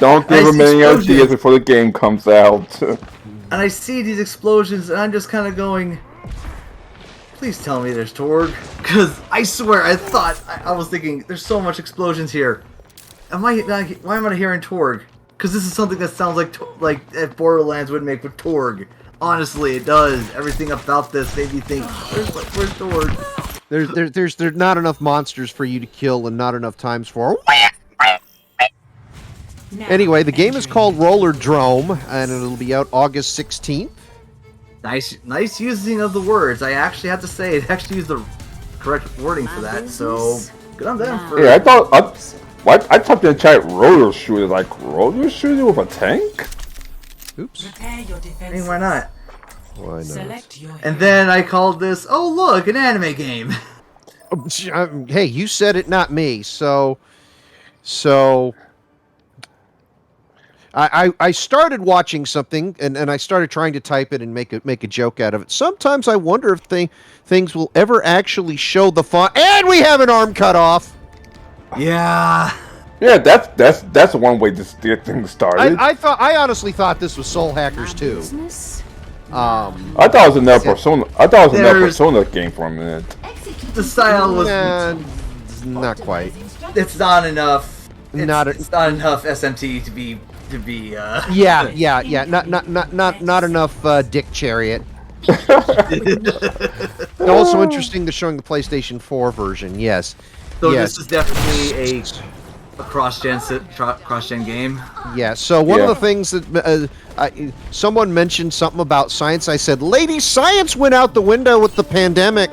B: Don't give them any ideas before the game comes out.
C: And I see these explosions, and I'm just kind of going, please tell me there's Torg. Because I swear, I was thinking, there's so much explosions here. Why am I not hearing Torg? Because this is something that sounds like Borderlands would make with Torg. Honestly, it does. Everything about this made me think, where's Torg?
A: There's not enough monsters for you to kill and not enough times for. Anyway, the game is called Roller Drome, and it'll be out August 16th.
C: Nice using of the words. I actually have to say, it actually used the correct wording for that, so good on them.
B: Yeah, I typed in the chat roller shooter, like roller shooter with a tank?
A: Oops.
C: I mean, why not?
A: Why not?
C: And then I called this, oh look, an anime game.
A: Hey, you said it, not me. So I started watching something, and I started trying to type it and make a joke out of it. Sometimes I wonder if things will ever actually show the font. And we have an arm cut off.
C: Yeah.
B: Yeah, that's one way to get things started.
A: I honestly thought this was Soul Hackers 2.
B: I thought it was another Persona. I thought it was another Persona game for a minute.
C: The style was
A: not quite.
C: It's not enough. It's not enough SMT to be.
A: Yeah. Not enough Dick Chariot. Also interesting, they're showing the PlayStation 4 version. Yes.
C: So yes. This is definitely a cross-gen game.
A: Yeah. So one of the things that someone mentioned something about science. I said, "Lady, science went out the window with the pandemic."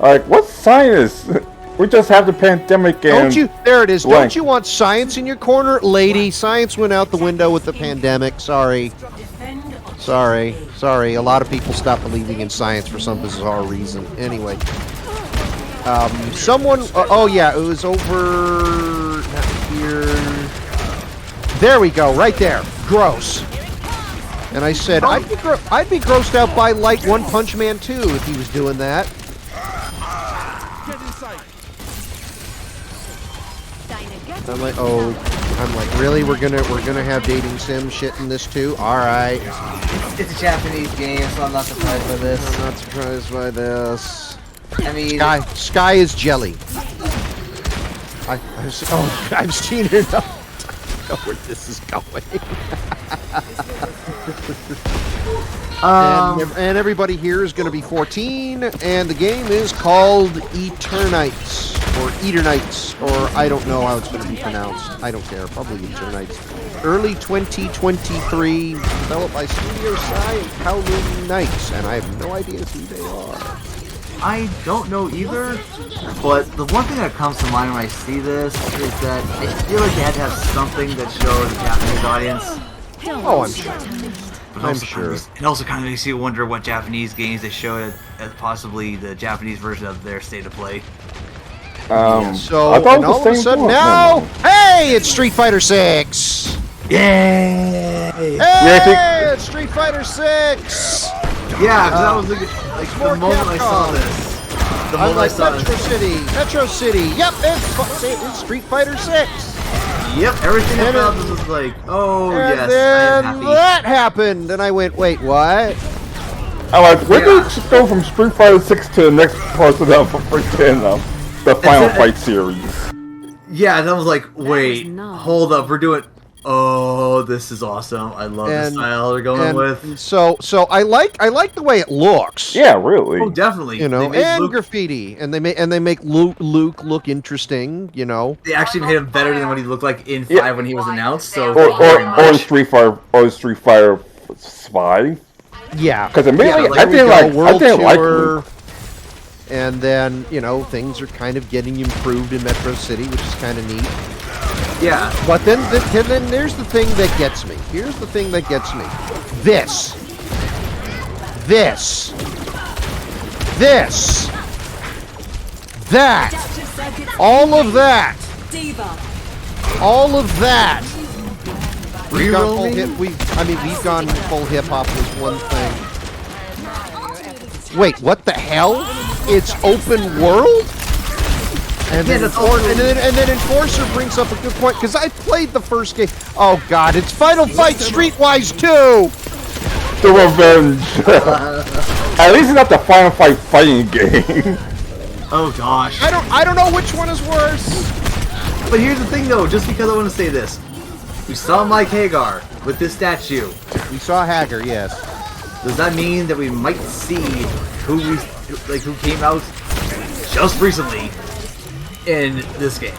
B: Like, what's science? We just have the pandemic and...
A: There it is. Don't you want science in your corner? Lady, science went out the window with the pandemic. Sorry. A lot of people stopped believing in science for some bizarre reason. Anyway. Someone... it was over... Not here... There we go. Right there. Gross. And I said, I'd be grossed out by Light One Punch Man 2 if he was doing that. I'm like, really? We're gonna have dating sim shit in this too? All right.
C: It's a Japanese game, so I'm not surprised by this.
A: I'm not surprised by this.
C: I mean,
A: Sky is jelly. I've seen it enough to know where this is going. And everybody here is going to be 14, and the game is called Eternites, or Eternites, or I don't know how it's going to be pronounced. I don't care. Probably Eternites. Early 2023, developed by Studio Sai and Kowloon Knights, and I have no idea who they are.
C: I don't know either, but the one thing that comes to mind when I see this is that I feel like they had to have something that showed the Japanese audience.
A: Oh, I'm sure. I'm sure.
C: It also kind of makes you wonder what Japanese games they showed as possibly the Japanese version of their State of Play.
A: So, and all of a sudden now, hey! Hey, it's Street Fighter 6.
C: Yay!
A: Hey, it's Street Fighter 6.
C: Yeah, because I was looking, like the
A: more
C: moment I saw
A: Capcom.
C: this. The
A: I
C: moment I
A: like
C: saw
A: Metro
C: this.
A: City. Metro City. Yep, it's Street Fighter 6.
C: Yep, everything
A: And
C: about this was like, oh
A: And
C: yes, I
A: then
C: am happy.
A: that happened, and I went, wait, what?
B: I like, when
C: Yeah.
B: did it go from Street Fighter 6 to the next part of the Final Fight series?
C: Yeah, and I was like, wait,
D: not-
C: hold up, we're doing. Oh, this is awesome! I love the
A: And-
C: style they're going with.
A: So I like the way it looks.
B: Yeah, really.
C: Oh, definitely.
A: You know,
C: they made
A: and
C: Luke,
A: graffiti, and they make Luke look interesting. You know,
C: they actually made him better than what he looked like in 5
B: Yeah.
C: when he was announced. So
B: Or,
C: thank you very
B: or
C: much.
B: Street Fighter 5.
A: yeah.
B: Because immediately,
C: like
B: I
C: we
B: didn't
A: Go
B: like,
A: World
B: I didn't like
A: Tour,
B: Luke.
A: and then things are kind of getting improved in Metro City, which is kind of neat.
C: Yeah,
A: But then there's the thing that gets me. Here's the thing that gets me. This. That. All of that. All of that. We've gone full
C: Reroll me?
A: we've gone full hip hop was one thing. Wait, what the hell? It's open world? And
C: Yeah,
A: then,
C: that's also-
A: and then Enforcer brings up a good point, because I played the first game. Oh god, it's Final Fight Streetwise 2!
B: The Revenge. At least it's not the Final Fight fighting game.
C: Oh gosh.
A: I don't know which one is worse.
C: But here's the thing, though. Just because I want to say this, we saw Mike Hagar with this statue.
A: We saw Hager, yes.
C: Does that mean that we might see who came out just recently in this game?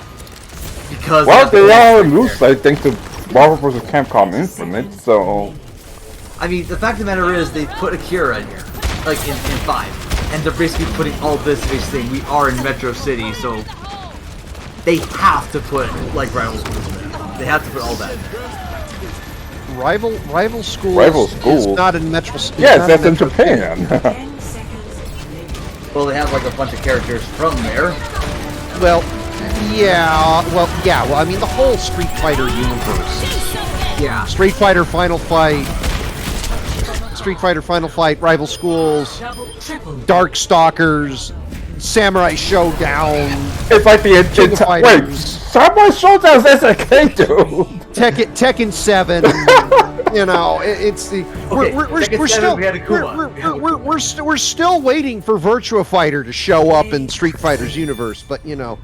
C: Because
B: Well, they are loose, I think, to Marvel vs. Capcom Infinite, so...
C: I mean, the fact of the matter is they put Akira in here, like in 5, and they're basically putting all this basically saying we are in Metro City, so they have to put like Rival Schools in there. They have to put all that in there.
A: Rival Schools
B: Rival
A: is
B: Schools?
A: not in Metro City.
B: Yes, that's in Japan.
C: Well, they have like a bunch of characters from there.
A: Well, I mean, the whole Street Fighter universe.
C: Yeah.
A: Street Fighter Final Fight, Rival Schools, Darkstalkers, Samurai Showdown,
B: It's like the...
A: King of
B: Wait,
A: Fighters.
B: Samurai Showdown's SNK, dude!
A: Tekken 7. It's the we're still waiting for Virtua Fighter to show up in Street Fighter's universe, but
C: Yeah.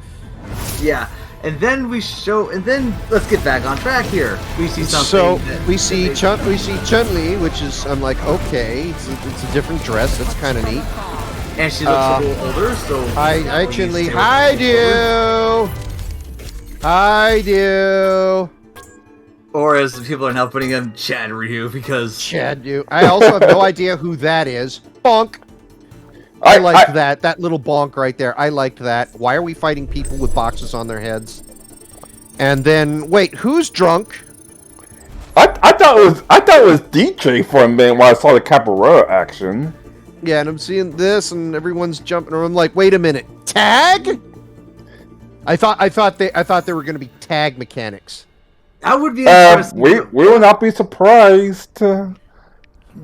C: And then let's get back on track here. We see something.
A: so
C: that-
A: we see Chun-Li, which is I'm like, okay, it's a different dress. That's kind of neat.
C: and she looks a little older, so
A: Hi Chun-Li. Hi do.
C: Or as people are now putting him, Chad Ryu, because
A: Chad do. I also have no idea who that is. Bonk. I liked that little bonk right there. I liked that. Why are we fighting people with boxes on their heads? And then wait, who's drunk?
B: I thought it was DJ for a minute when I saw the Capoeira action.
A: Yeah, and I'm seeing this, and everyone's jumping around. I'm like, wait a minute, tag? I thought they were going to be tag mechanics.
C: that would be interesting.
B: We will not be surprised.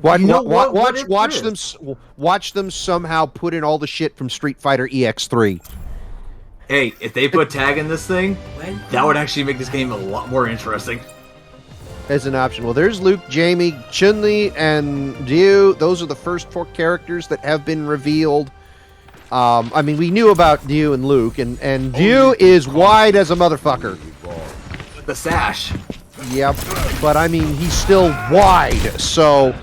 A: Watch,
C: You know what? What if
A: watch
C: there
A: them. Watch them somehow put in all the shit from Street Fighter EX3.
C: Hey, if they put tag in this thing, that would actually make this game a lot more interesting.
A: As an option. Well, there's Luke, Jamie, Chun-Li, and Ryu. Those are the first 4 characters that have been revealed. I mean, we knew about Ryu and Luke, and Ryu is wide as a motherfucker.
C: The sash.
A: Yep, but I mean, he's still wide. So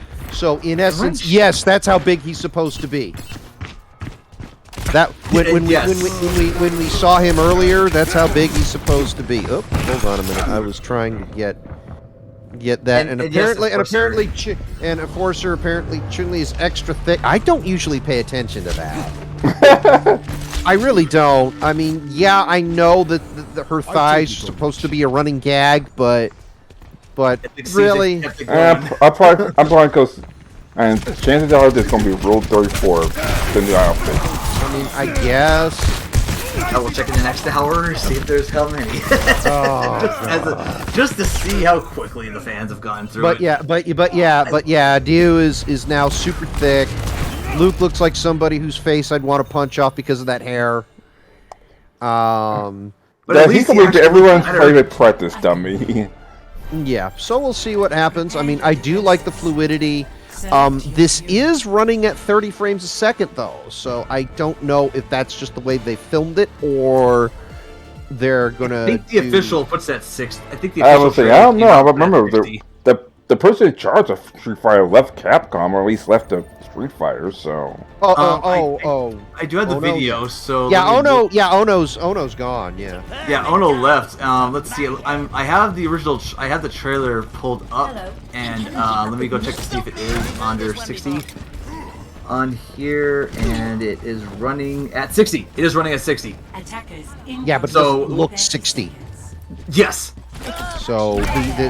A: in essence, yes, that's how big he's supposed to be. That when we saw him earlier, that's how big he's supposed to be. Oh, hold on a minute. I was trying to get that, and apparently, Enforcer apparently Chun-Li is extra thick. I don't usually pay attention to that. I really don't. I mean, yeah, I know that her thighs are supposed to be a running gag, but really,
B: I'm probably goes, and chances are there's gonna be Rule 34 in the outfit.
A: I mean, I guess.
C: I will check in the next hour see if there's how many. Just to see how quickly the fans have gone through it.
A: But yeah, Dio is now super thick. Luke looks like somebody whose face I'd want to punch off because of that hair.
C: But
B: Yeah,
C: at
B: he's
C: least
B: gonna be everyone's
C: better.
B: favorite practice dummy.
A: Yeah, so we'll see what happens. I mean, I do like the fluidity. This is running at 30 frames a second, though, so I don't know if that's just the way they filmed it, or they're gonna.
C: I think the official puts that 6. I think the
B: I
C: official.
B: was saying,
C: trailer
B: I don't
C: came
B: know. I
C: out at
B: remember
C: 60.
B: the person in charge of Street Fighter left Capcom, or at least left the Street Fighter. So
C: I do have the
A: Ono,
C: video, so
A: yeah,
C: let me
A: Ono,
C: look-
A: yeah, Ono's gone. Yeah.
C: Yeah, Ono left. Let's see. I have the original. I have the trailer pulled up, and let me go check to see if it is under 60 on here, and it is running at 60. It is running at 60.
A: Yeah, but
C: So-
A: it looks 60.
C: Yes.
A: So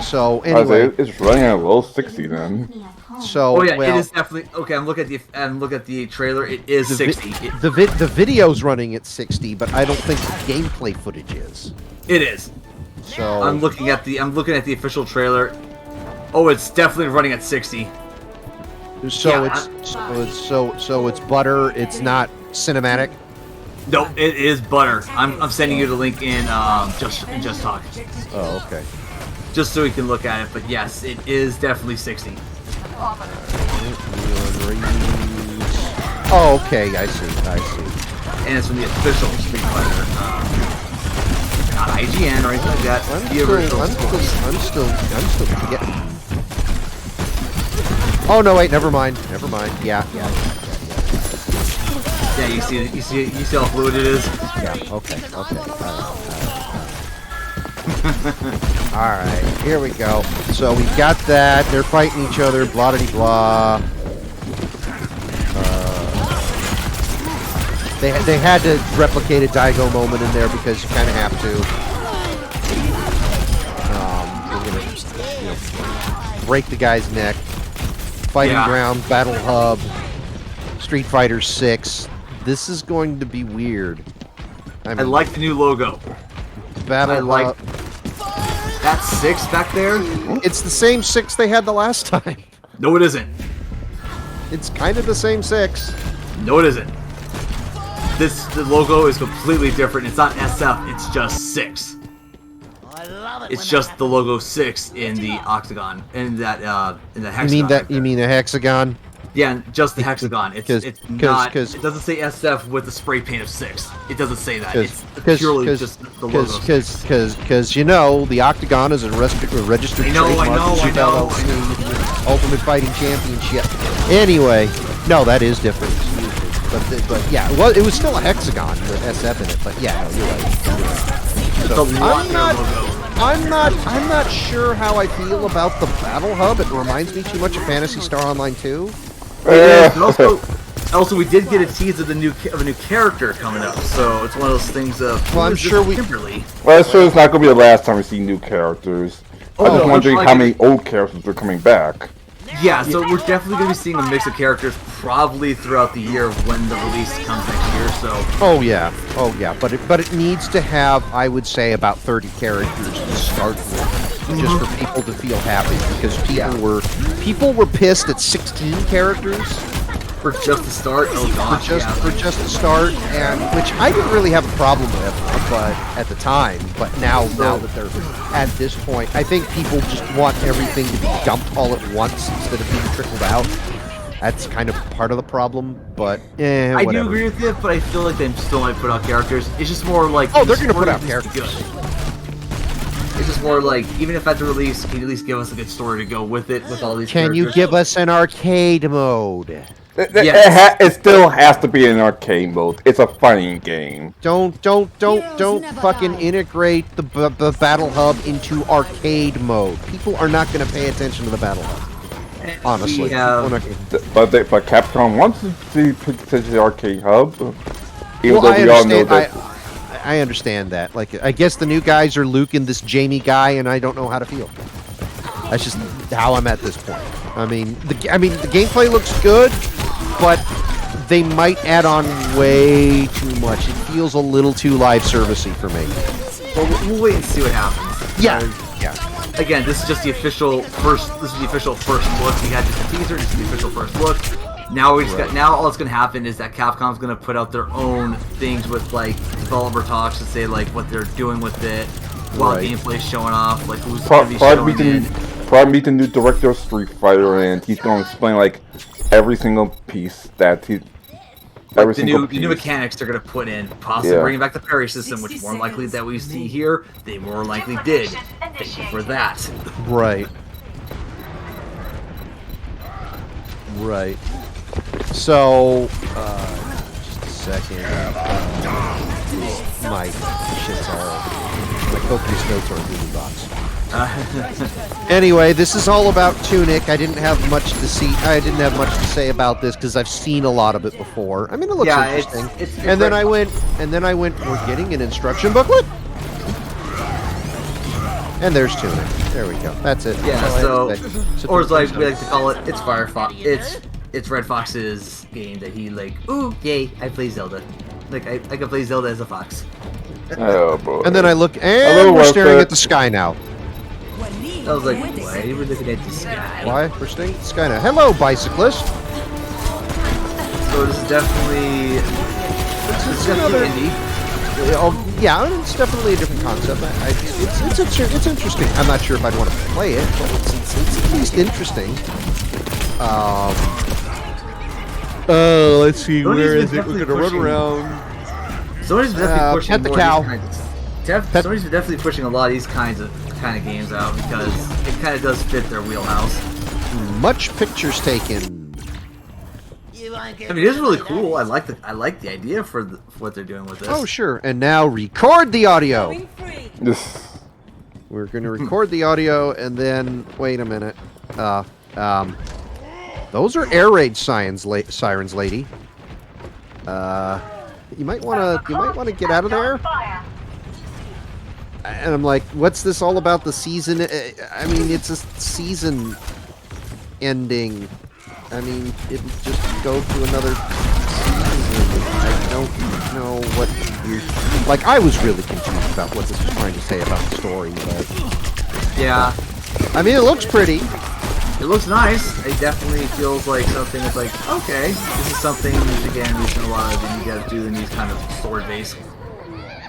A: so
B: I was
A: anyway,
B: like, it's running at a low 60 then.
A: so
C: Oh yeah,
A: well,
C: it is definitely okay. I'm looking at the trailer. It is 60.
A: the video's running at 60, but I don't think the gameplay footage is.
C: It is.
A: So
C: I'm looking at the official trailer. Oh, it's definitely running at 60.
A: So
C: Yeah,
A: it's butter. It's not cinematic.
C: No, it is butter. I'm sending you the link in just talk,
A: Oh, okay.
C: just so we can look at it. But yes, it is definitely 60.
A: Oh, okay. I see.
C: And it's from the official Street Fighter, not IGN or anything like that. The original.
A: I'm still getting. Oh no! Wait. Never mind. Yeah.
C: Yeah, you see how fluid it is.
A: Yeah. Okay. All right. Here we go. So we've got that. They're fighting each other. Blah de blah. They had to replicate a Daigo moment in there because you kind of have to. You're gonna, break the guy's neck. Fighting ground, battle hub, Street Fighter 6. This is going to be weird.
C: I like the new logo.
A: Battle
C: I like
A: hub.
C: that 6 back there.
A: It's the same 6 they had the last time.
C: No, it isn't.
A: It's kind of the same 6.
C: No, it isn't. The logo is completely different. It's not SF. It's just 6. It's just the logo 6 in the octagon in that hexagon.
A: You mean a hexagon?
C: Yeah, just the hexagon. It's not.
A: Cause,
C: it doesn't say SF with the spray paint of 6. It doesn't say that. It's
A: Because
C: purely just the logo.
A: Because you know the octagon is a registered
C: I know,
A: trademark of the Ultimate Fighting Championship. Anyway, no, that is different. But yeah, it was still a hexagon with SF in it. But yeah, no, you're right.
C: It's
A: So
C: a lot better logo.
A: I'm not sure how I feel about the Battle Hub. It reminds me too much of Phantasy Star Online 2.
C: Also, we did get a tease of a new character coming up, so it's one of those things of.
A: Well, I'm sure
C: Kimberly.
B: Well, I'm sure it's not going to be the last time we see new characters. I'm just
C: no,
B: wondering
C: like
B: how many old characters are coming back.
C: Yeah, so we're definitely going to be seeing a mix of characters probably throughout the year when the release comes next year. So.
A: Oh yeah. But it needs to have, I would say, about 30 characters to start with, just for people to feel happy, because people were pissed at 16 characters
C: For just the start? Oh gosh,
A: for just the start, and which I didn't really have a problem with, but at the time. But now that they're at this point, I think people just want everything to be dumped all at once instead of being trickled out. That's kind of part of the problem, but
C: I
A: whatever.
C: do agree with you, but I feel like they still might put out characters. It's just more like
A: Oh, they're going to put
C: story
A: out
C: needs to be
A: characters.
C: good. It's just more like, even if at the release, can you at least give us a good story to go with it, with all these
A: Can
C: characters?
A: you give us an arcade mode?
C: Yes.
B: It still has to be an arcade mode. It's a fighting game.
A: Don't
D: never
A: fucking
D: die.
A: integrate the Battle Hub into arcade mode. People are not going to pay attention to the Battle Hub. Honestly,
C: We have-
A: People are not gonna-
B: But Capcom wants to see the arcade hub. Even
A: Well,
B: though
A: I
B: we all know
A: understand.
B: that.
A: I understand that. Like, I guess the new guys are Luke and this Jamie guy, and I don't know how to feel. That's just how I'm at this point. I mean, the gameplay looks good, but they might add on way too much. It feels a little too live servicey for me.
C: Well, we'll wait and see what happens.
A: Yeah.
C: Again, this is just the official first. This is the official first look. We had just a teaser. This is the official first look. Now we just got. Now all that's gonna happen is that Capcom's gonna put out their own things with like developer talks to say like what they're doing with it, while gameplay's showing off, like who's gonna be showing in.
B: Probably meet the new director of Street Fighter, and he's gonna explain like every single piece that he.
C: Like the new mechanics they're gonna put in, possibly bringing back the parry system, which more likely that we see here, they more likely did. Thank you for that.
A: Right. Right. So, just a second. My shit's all. My copious notes are in Google Docs. Anyway, this is all about Tunic. I didn't have much to say about this because I've seen a lot of it before. I mean, it looks interesting.
C: It's
A: then I went. We're getting an instruction booklet. And there's Tunic. There we go. That's it.
C: Yeah. So or it's like we like to call it. It's Firefox. It's Red Fox's game that he like. Ooh, yay! I play Zelda. Like I can play Zelda as a fox.
B: Oh boy.
A: And then I look, and we're staring at the sky now.
C: I was like, why are we looking at the sky?
A: Why? We're staring at the sky now. Hello, bicyclist.
C: So this is definitely. It's definitely indie.
A: Oh, yeah, it's definitely a different concept. It's interesting. I'm not sure if I'd want to play it, but it's at least interesting. Let's see, where is it? We're gonna run around.
C: Sony's definitely pushing
A: pet the cow.
C: Sony's definitely pushing a lot of these kind of games out because it kind of does fit their wheelhouse.
A: Much pictures taken.
C: I mean, it is really cool. I like the idea for what they're doing with this.
A: Oh, sure. And now record the audio. We're going to record the audio, and then wait a minute. Those are air raid sirens, lady. You might want to get out of there. And I'm like, what's this all about? The season? I mean, it's a season ending. I mean, it just go to another season. I don't know what you're... Like, I was really confused about what this was trying to say about the story, but...
C: Yeah.
A: I mean, it looks pretty.
C: It looks nice. It definitely feels like something that's like, okay, this is something, again, we've seen a lot of you guys do in these kind of story-based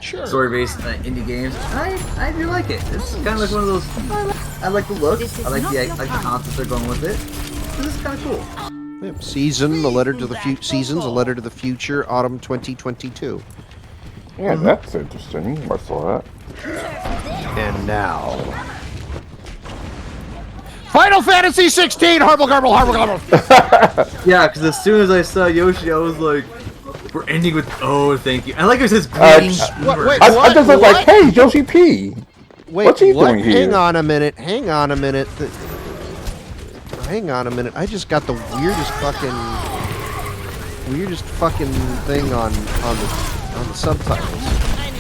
C: indie games. I do like it. It's kind of like one of those, I like the look, I like the concept they're going with it. This is kind of cool.
A: Yep. Season, a letter to the seasons, a letter to the future, autumn 2022.
B: Yeah, that's interesting. I saw that.
A: And now, Final Fantasy 16. Harble garble, harble garble.
C: Yeah, because as soon as I saw Yoshi, I was like, we're ending with thank you. I like it says green.
A: Wait,
B: I just look like, hey, Yoshi P.
A: Wait,
B: what's he doing here?
A: Hang on a minute. Hang on a minute. I just got the weirdest fucking thing on the subtitles.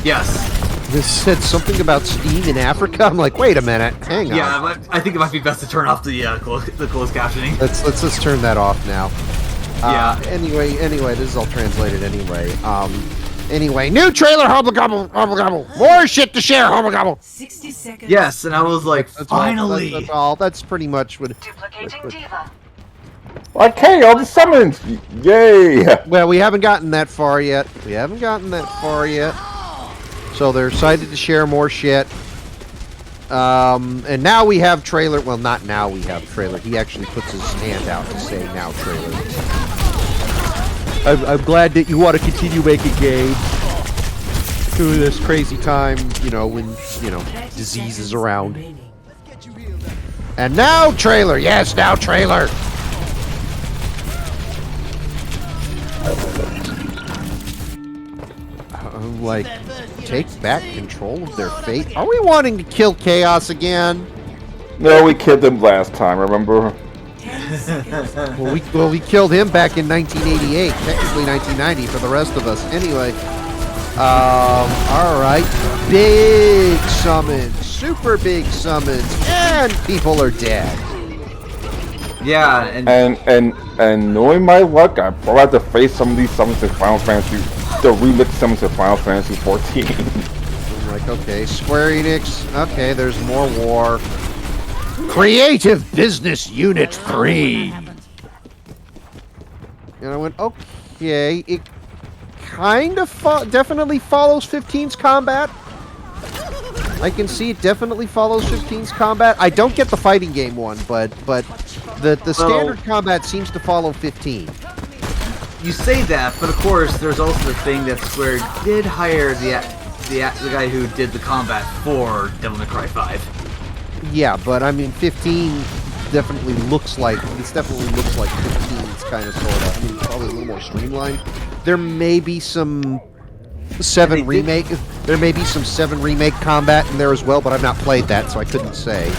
C: Yes.
A: This said something about skiing in Africa. I'm like, wait a minute. Hang on.
C: Yeah, I think it might be best to turn off the closed captioning.
A: Let's turn that off now.
C: Yeah.
A: Anyway, this is all translated anyway. Anyway, new trailer, hobble gobble. More shit to share, hobble gobble.
F: 60 seconds.
C: Yes, and I was like, finally.
A: That's all. That's pretty much what.
F: Duplicating diva.
B: Okay, all the summons. Yay.
A: Well, we haven't gotten that far yet. So they're excited to share more shit. And now we have trailer. Well, not now we have trailer. He actually puts his hand out to say now trailer. I'm glad that you want to continue making games through this crazy time, when, disease is around. And now trailer. Yes, now trailer. Like, take back control of their fate. Are we wanting to kill Chaos again?
B: No, we killed him last time, remember?
A: Well, we killed him back in 1988, technically 1990 for the rest of us. Anyway, all right, big summons, super big summons, and people are dead.
C: Yeah,
B: and And knowing my luck, I probably have to face some of these summons in Final Fantasy, the remix summons in Final Fantasy 14.
A: I'm like, okay, Square Enix. Okay, there's more war. Creative Business Unit 3. And I went, okay, it kind of definitely follows 15's combat. I can see it definitely follows 15's combat. I don't get the fighting game one, but the standard combat seems to follow 15.
C: You say that, but of course, there's also the thing that Square did hire the guy who did the combat for Devil May Cry 5.
A: Yeah, but I mean, 15 definitely looks like 15's kind of sort of. I mean, probably a little more streamlined. There may be some 7 remake. There may be some 7 remake combat in there as well, but I've not played that, so I couldn't say.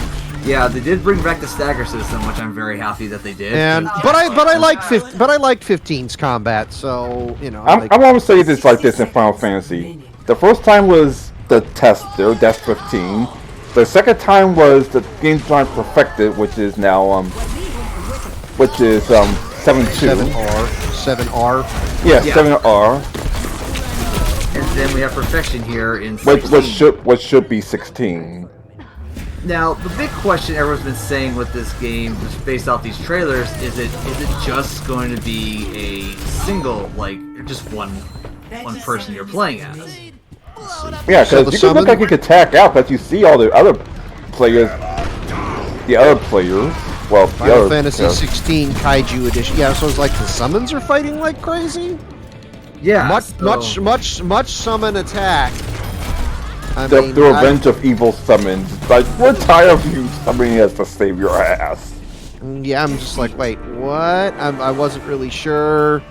C: Yeah, they did bring back the stagger system, which I'm very happy that they did.
A: And but I liked 15's combat, so you know.
B: I'm going to say this like this in Final Fantasy. The first time was the tester, that's 15. The second time was the game design perfected, which is now 7.2.
A: 7R.
B: Yeah, 7R.
C: And then we have perfection here in
B: 16. What should be 16.
C: Now, the big question everyone's been saying with this game, just based off these trailers, is it just going to be a single, like, just one person you're playing as?
B: Yeah, because you can look like you could tack out, but you see all the other players. Well,
A: Final Fantasy 16 Kaiju Edition. Yeah, so it's like the summons are fighting like crazy.
C: Yeah,
A: much summon attack.
B: The revenge of evil summons. Like, we're tired of you summoning us to save your ass.
A: Yeah, I'm just like, wait, what? I wasn't really sure.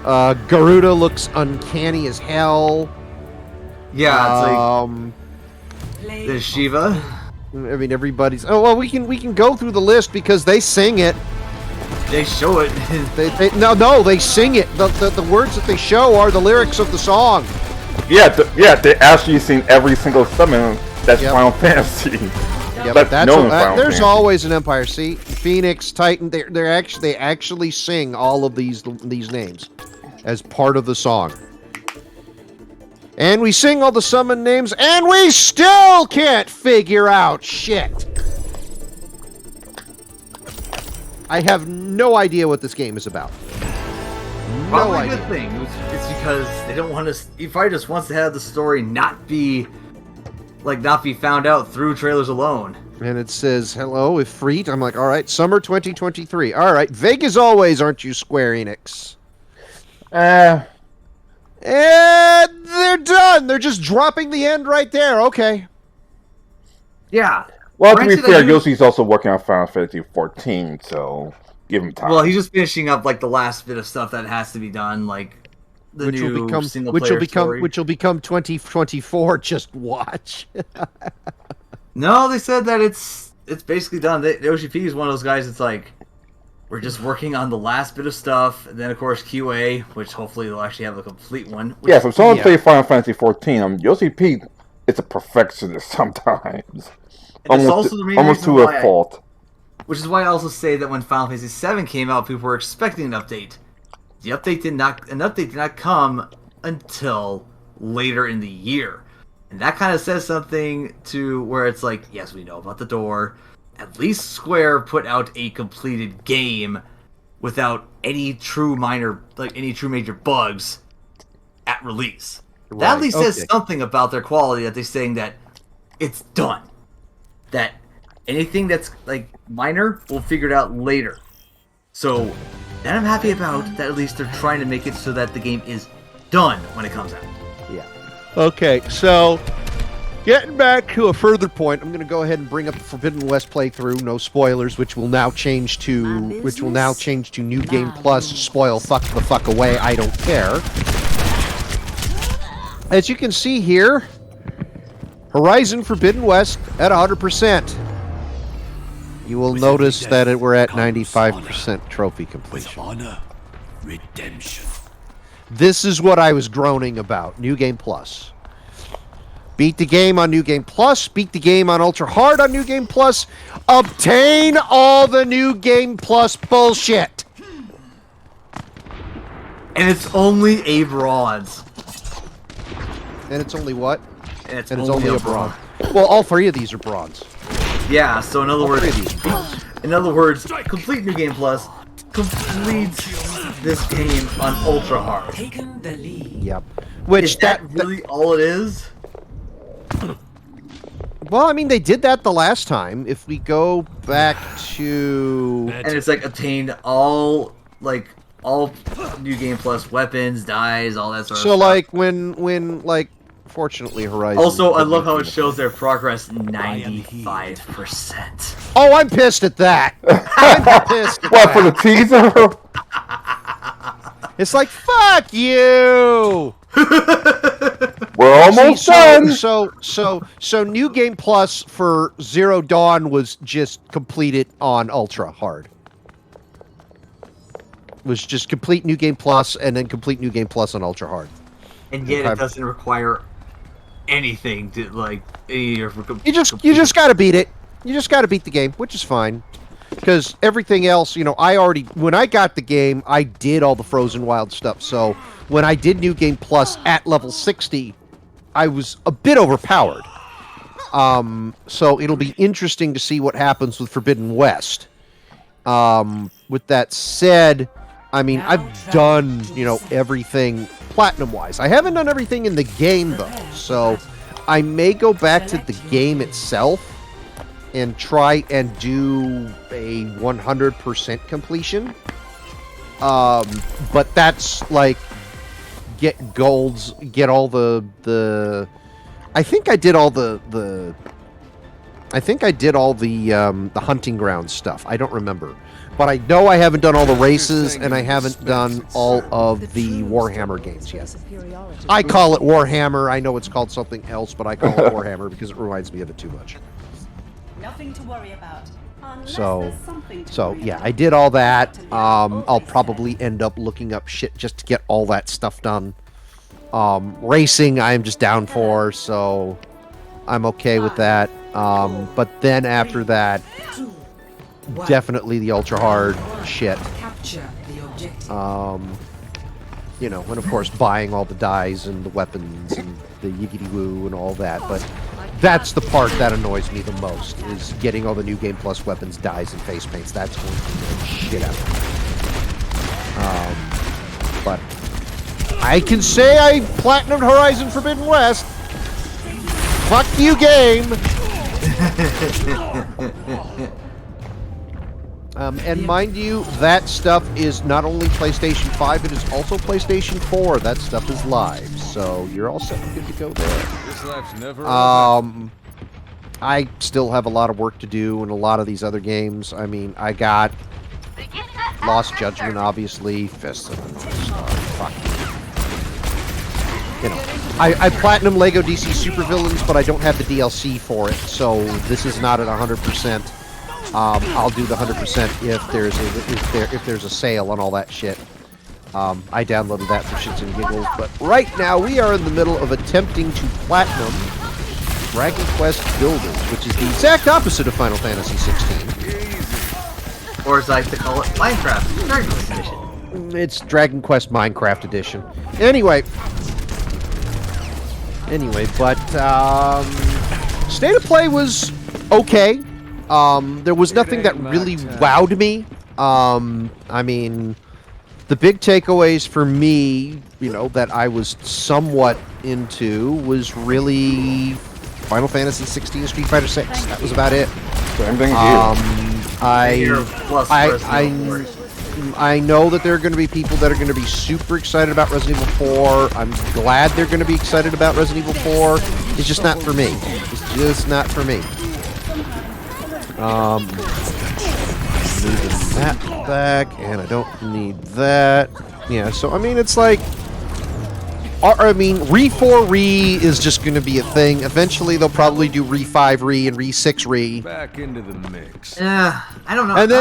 A: Garuda looks uncanny as hell.
C: Yeah, it's like there's Shiva.
A: I mean, everybody's. Oh well, we can go through the list because they sing it.
C: They show it.
A: No, they sing it. The words that they show are the lyrics of the song.
B: Yeah, they actually sing every single summon. That's Final Fantasy.
A: Yep, there's always an Empire. See, Phoenix, Titan. They actually sing all of these names as part of the song. And we sing all the summon names, and we still can't figure out shit. I have no idea what this game is about. No idea.
C: Probably a good thing. It's because they don't want us. Probably just wants to have the story not be found out through trailers alone.
A: And it says, hello, Ifrit. I'm like, all right, summer 2023. All right, vague as always, aren't you, Square Enix? And they're done. They're just dropping the end right there. Okay.
C: Yeah.
B: Well, to be fair, Yoshi's also working on Final Fantasy 14, so give him time.
C: Well, he's just finishing up like the last bit of stuff that has to be done, like the new single player story.
A: Which will become 2024. Just watch.
C: No, they said that it's basically done. Yoshi P is one of those guys that's like, we're just working on the last bit of stuff, and then of course QA, which hopefully they'll actually have a complete one.
B: Yeah, if someone plays Final Fantasy 14, Yoshi P is a perfectionist sometimes. Almost to a fault.
C: Which is why I also say that when Final Fantasy 7 came out, people were expecting an update. The update did not come until later in the year. And that kind of says something to where it's like, yes, we know about the door. At least Square put out a completed game without any true major bugs at release. Right. That at least says something about their quality, that they're saying that it's done. That anything that's like minor, we'll figure it out later. So that I'm happy about, that at least they're trying to make it so that the game is done when it comes out.
A: Yeah. Okay, so getting back to a further point, I'm going to go ahead and bring up the Forbidden West playthrough, no spoilers, which will now change to New Game Plus. Spoil fuck the fuck away, I don't care. As you can see here, Horizon Forbidden West at 100%. You will notice that we're at 95% trophy completion.
E: Honor, redemption.
A: This is what I was groaning about. New Game Plus. Beat the game on New Game Plus. Beat the game on Ultra Hard on New Game Plus. Obtain all the New Game Plus bullshit.
C: And it's only a bronze.
A: And it's only what?
C: And it's,
A: And it's
C: only,
A: only
C: a bronze.
A: Well, all three of these are bronze.
C: Yeah, so in other
A: All
C: words,
A: three of these are bronze.
C: complete New Game Plus completes this game on ultra hard.
F: Taken the lead.
A: Yep. Which
C: Is that really all it is?
A: Well, I mean, they did that the last time. If we go back to...
C: And it's like obtained all New Game Plus weapons, dies, all that sort of
A: So,
C: stuff.
A: like, when fortunately, Horizon...
C: Also, I love how it shows their progress 95%.
A: Oh, I'm pissed at that. I'm pissed at
B: What, for the
A: that.
B: teaser?
A: It's like, fuck you!
B: We're almost done!
A: So New Game Plus for Zero Dawn was just completed on Ultra Hard. Was just complete New Game Plus and then complete New Game Plus on Ultra Hard.
C: And yet it doesn't require anything to, like,
A: You just gotta beat it. You just gotta beat the game, which is fine. Because everything else, you know, when I got the game, I did all the Frozen Wild stuff. So when I did New Game Plus at level 60, I was a bit overpowered. So it'll be interesting to see what happens with Forbidden West. With that said, I mean, I've done, you know, everything platinum-wise. I haven't done everything in the game, though. So I may go back to the game itself and try and do a 100% completion. But that's like get golds, get all the I think I did all the hunting ground stuff. I don't remember. But I know I haven't done all the races and I haven't done all of the Warhammer games yet. I call it Warhammer. I know it's called something else, but I call it Warhammer because it reminds me of it too much.
G: Nothing to worry about.
A: So yeah, I did all that. I'll probably end up looking up shit just to get all that stuff done. Racing, I am just down for, so I'm okay with that. But then after that, definitely the ultra hard shit. You know, and of course buying all the dyes and the weapons and the yiggity woo and all that. But that's the part that annoys me the most, is getting all the New Game Plus weapons, dyes, and face paints. That's going to annoy the shit out of me. But I can say I platinumed Horizon Forbidden West. Fuck you, game! And mind you, that stuff is not only PlayStation 5, it is also PlayStation 4. That stuff is live, so you're all set and good to go there.
E: This life's never
A: I still have a lot of work to do in a lot of these other games. I mean, I got Lost Judgment, obviously, Fist of the North Star. Fuck. You know, I platinum Lego DC Supervillains, but I don't have the DLC for it, so this is not at 100%. I'll do the 100% if there's a sale on all that shit. I downloaded that for shits and giggles, but right now we are in the middle of attempting to platinum Dragon Quest Builders, which is the exact opposite of Final Fantasy 16.
C: Or as I like to call it, Minecraft Dragon Quest Edition.
A: It's Dragon Quest Minecraft Edition. Anyway, but State of Play was okay. There was nothing that really wowed me. I mean, the big takeaways for me, you know, that I was somewhat into was really Final Fantasy 16 and Street Fighter 6. That was about it.
B: Same thing here.
A: I know that there are going to be people that are going to be super excited about Resident Evil 4. I'm glad they're going to be excited about Resident Evil 4. It's just not for me. It's just not for me. Moving that back, and I don't need that. Yeah, so I mean, it's like, I mean, Re 4 Re is just going to be a thing. Eventually, they'll probably do Re 5 Re and Re 6 Re.
E: back into the mix.
C: I don't know.
A: And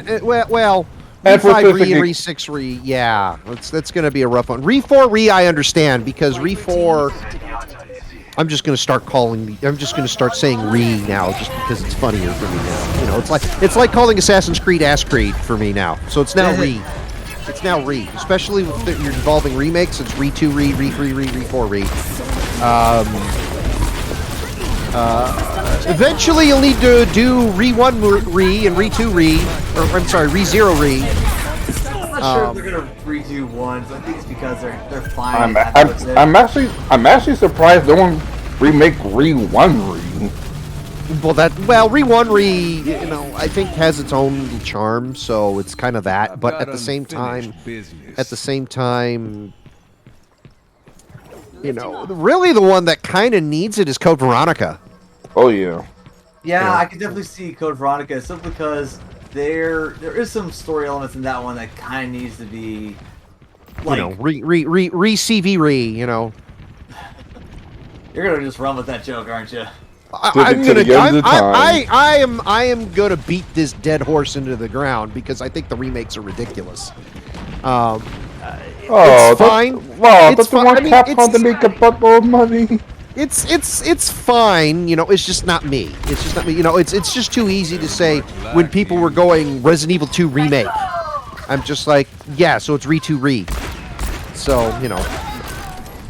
A: then, well, Re
B: And for
A: 5 Re
B: specific-
A: and Re 6 Re, yeah, that's going to be a rough one. Re 4 Re, I understand, because Re 4. I'm just going to start saying Re now, just because it's funnier for me now. You know, it's like calling Assassin's Creed Ass Creed for me now. So it's now Re. It's now Re, especially if you're involving remakes. It's Re 2 Re, Re 3 Re, Re 4 Re. Eventually, you'll need to do Re 1 Re and Re 2 Re, or I'm sorry, Re 0 Re.
C: I'm not sure if they're gonna redo one. So I think it's because they're fine.
B: I'm actually surprised no one remake Re 1 Re.
A: Well, Re 1 Re, you know, I think has its own little charm, so it's kind of that. But at the same time, you know, really the one that kind of needs it is Code Veronica.
B: Oh yeah.
C: Yeah, I can definitely see Code Veronica simply because there is some story elements in that one that kind of needs to be like,
A: you know, re CV Re, you know.
C: You're gonna just run with that joke, aren't you?
A: I am gonna beat this dead horse into the ground because I think the remakes are ridiculous. It's fine.
B: Wow,
A: It's
B: that's the
A: fine.
B: one
A: I mean,
B: Capcom to make a buttload of money.
A: It's fine. You know, it's just not me. It's just not me. You know, it's just too easy to say when people were going Resident Evil 2 remake. I'm just like, yeah, so it's Re 2 Re. So, you know,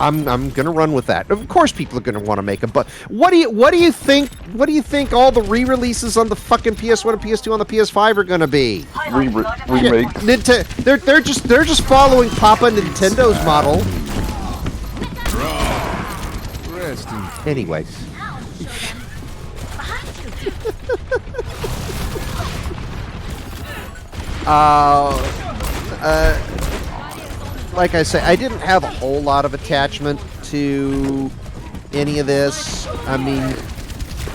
A: I'm gonna run with that. Of course, people are gonna want to make them. But what do you think? What do you think all the re-releases on the fucking PS1 and PS2 on the PS5 are gonna be?
B: Remake.
A: They're just following Papa Nintendo's model. Anyway. Like I say, I didn't have a whole lot of attachment to any of this. I mean,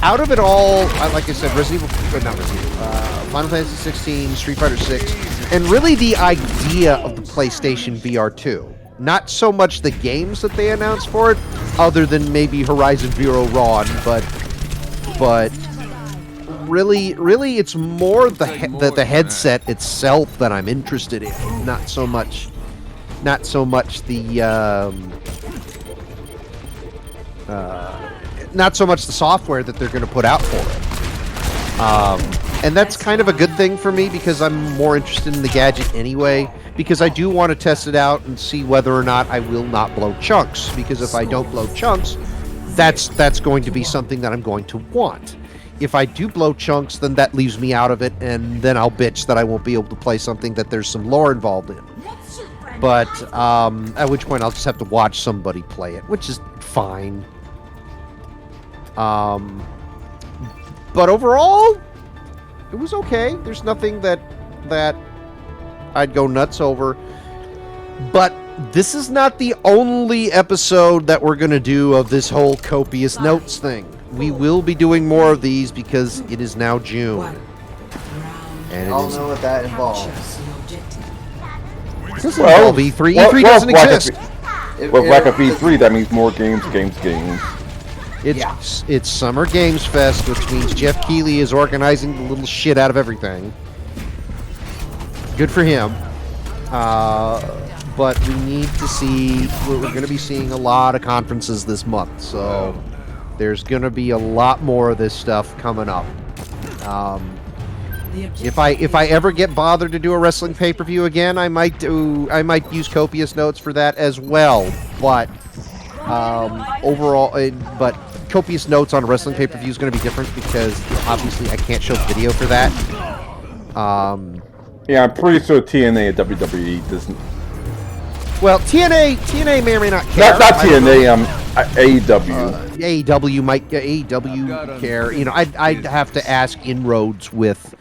A: out of it all, like I said, Resident Evil, not Resident Evil, Final Fantasy 16, Street Fighter 6, and really the idea of the PlayStation VR 2. Not so much the games that they announced for it, other than maybe Horizon Zero Dawn, but really, it's more the headset itself that I'm interested in. Not so much the software that they're going to put out for it. And that's kind of a good thing for me because I'm more interested in the gadget anyway, because I do want to test it out and see whether or not I will not blow chunks, because if I don't blow chunks, that's going to be something that I'm going to want. If I do blow chunks, then that leaves me out of it, and then I'll bitch that I won't be able to play something that there's some lore involved in. But at which point I'll just have to watch somebody play it, which is fine. But overall, it was okay. There's nothing that I'd go nuts over. But this is not the only episode that we're going to do of this whole copious notes thing. We will be doing more of these because it is now June. And
C: I'll know what that involves.
A: Well, E3 doesn't exist.
B: With lack of E3, that means more games.
A: It's Summer Games Fest, which means Jeff Keighley is organizing the little shit out of everything. Good for him. But we need to see. We're going to be seeing a lot of conferences this month, so there's going to be a lot more of this stuff coming up. If I ever get bothered to do a wrestling pay-per-view again, I might use copious notes for that as well. But overall, but copious notes on a wrestling pay-per-view is going to be different because obviously I can't show video for that.
B: Yeah, I'm pretty sure TNA and WWE doesn't.
A: Well, TNA may or may not care.
B: Not TNA. AEW.
A: AEW care. You know, I'd have to ask inroads with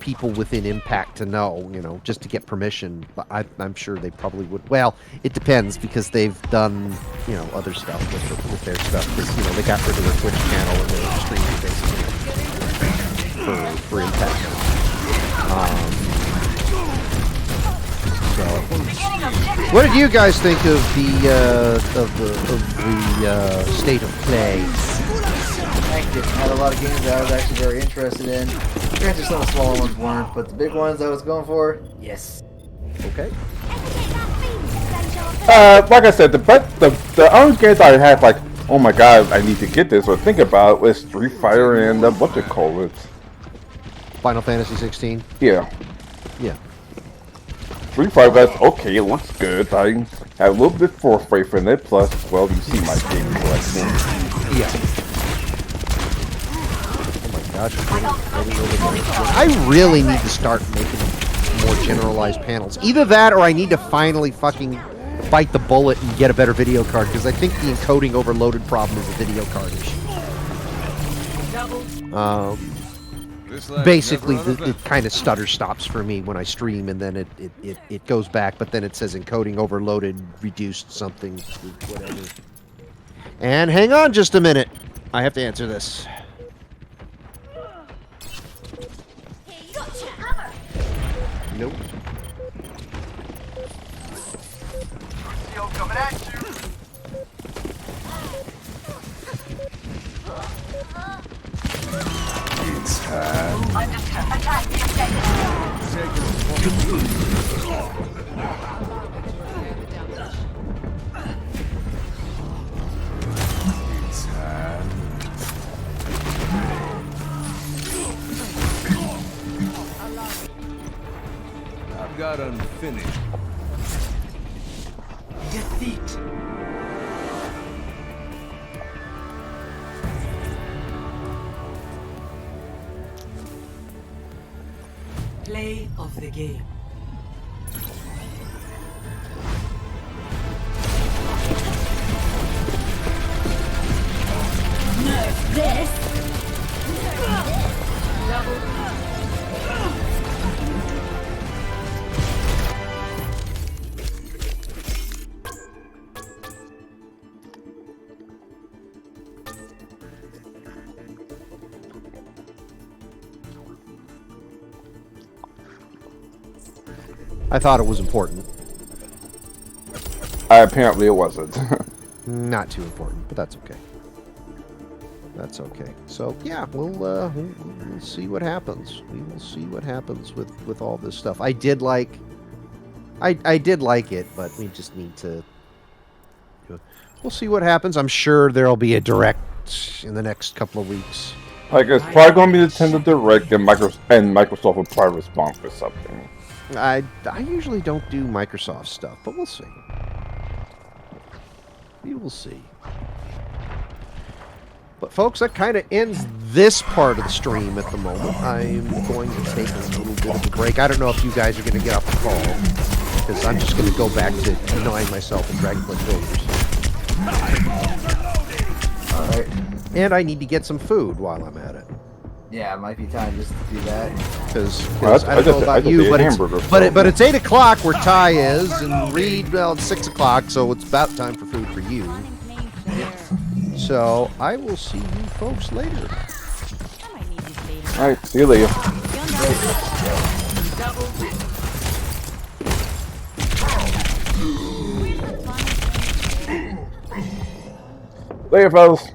A: people within Impact to know, you know, just to get permission. But I'm sure they probably would. Well, it depends because they've done, you know, other stuff with their stuff. Because, you know, they got rid of their Twitch channel and their streaming basically for Impact. So, what did you guys think of the state of play?
C: I had a lot of games that I was actually very interested in. Granted, some of the smaller ones weren't, but the big ones I was going for, yes.
A: Okay.
B: Like I said, the only games I had like, oh my god, I need to get this or think about was Street Fighter and what they call it.
A: Final Fantasy 16.
B: Yeah.
A: Yeah.
B: 3 5 Guys, okay, it looks good. I have a little bit foresight in it, plus, well, you see my game collection.
A: Yeah. Oh my gosh. I really need to start making more generalized panels. Either that or I need to finally fucking bite the bullet and get a better video card, because I think the encoding overloaded problem is a video card issue. Basically, it kind of stutter stops for me when I stream, and then it goes back, but then it says encoding overloaded, reduced something, whatever. And hang on just a minute. I have to answer this. Nope.
H: Coming at you.
E: It's time.
H: Attack the objective.
E: It's time. I've got unfinished.
F: Defeat. Play of the game.
D: Nerf this.
A: I thought it was important.
B: Apparently it wasn't.
A: Not too important, but that's okay. That's okay. So yeah, we'll see what happens. We will see what happens with all this stuff. I did like it, but we just need to. We'll see what happens. I'm sure there'll be a direct in the next couple of weeks.
B: Like, it's probably going to be Nintendo Direct, and Microsoft will probably respond for something.
A: I usually don't do Microsoft stuff, but we'll see. We will see. But folks, that kind of ends this part of the stream at the moment. I'm going to take a little bit of a break. I don't know if you guys are going to get off the call, because I'm just going to go back to annoying myself in Dragon Quest Builders.
C: Alright.
A: And I need to get some food while I'm at it.
C: Yeah, it might be time just to do that.
A: Because
B: Well,
A: I don't know about you, but it's 8 o'clock where Ty is, and Reid, well, it's 6 o'clock, so it's about time for food for you. So I will see you folks later.
B: Alright, see you later. Later, fellas.